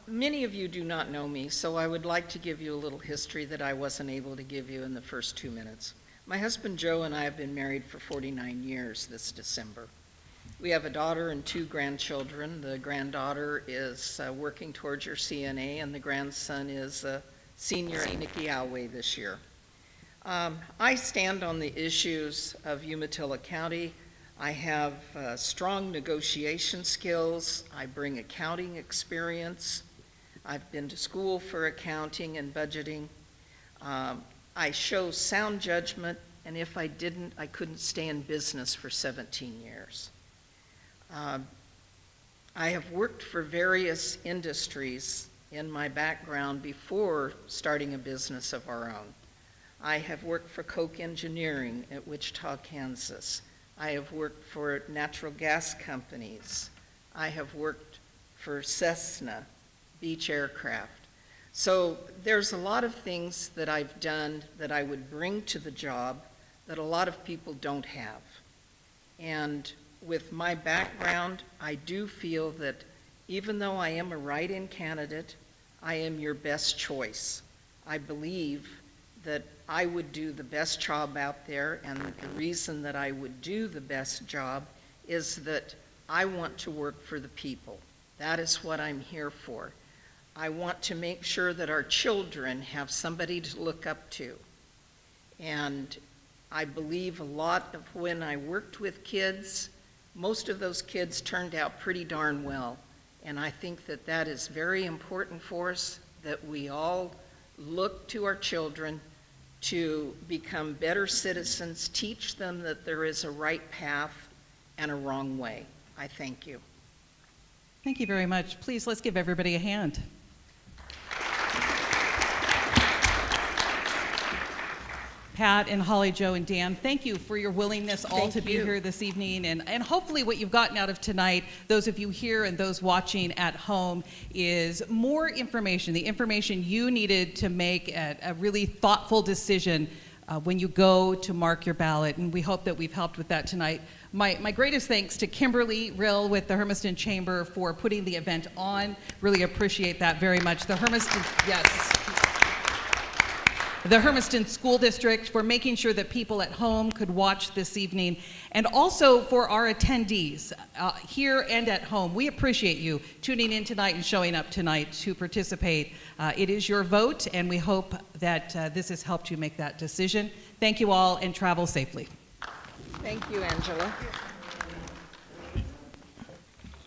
Many of you do not know me, so I would like to give you a little history that I wasn't able to give you in the first 2 minutes. My husband Joe and I have been married for 49 years this December. We have a daughter and 2 grandchildren. The granddaughter is working towards her CNA, and the grandson is a senior at Nikki Alway this year. I stand on the issues of Umatilla County. I have strong negotiation skills. I bring accounting experience. I've been to school for accounting and budgeting. I show sound judgment, and if I didn't, I couldn't stay in business for 17 years. I have worked for various industries in my background before starting a business of our own. I have worked for Koch Engineering at Wichita, Kansas. I have worked for natural gas companies. I have worked for Cessna, Beach Aircraft. So there's a lot of things that I've done that I would bring to the job that a lot of people don't have. And with my background, I do feel that even though I am a write-in candidate, I am your best choice. I believe that I would do the best job out there, and the reason that I would do the best job is that I want to work for the people. That is what I'm here for. I want to make sure that our children have somebody to look up to. And I believe a lot of when I worked with kids, most of those kids turned out pretty darn well. And I think that that is very important for us, that we all look to our children to become better citizens, teach them that there is a right path and a wrong way. I thank you. Thank you very much. Please, let's give everybody a hand. Pat and Holly Jo and Dan, thank you for your willingness all to be here this evening. And hopefully what you've gotten out of tonight, those of you here and those watching at home, is more information, the information you needed to make a really thoughtful decision when you go to mark your ballot. And we hope that we've helped with that tonight. My greatest thanks to Kimberly Rill with the Hermiston Chamber for putting the event on. Really appreciate that very much. The Hermiston, yes. The Hermiston School District for making sure that people at home could watch this evening, and also for our attendees here and at home. We appreciate you tuning in tonight and showing up tonight to participate. It is your vote, and we hope that this has helped you make that decision. Thank you all, and travel safely. Thank you, Angela.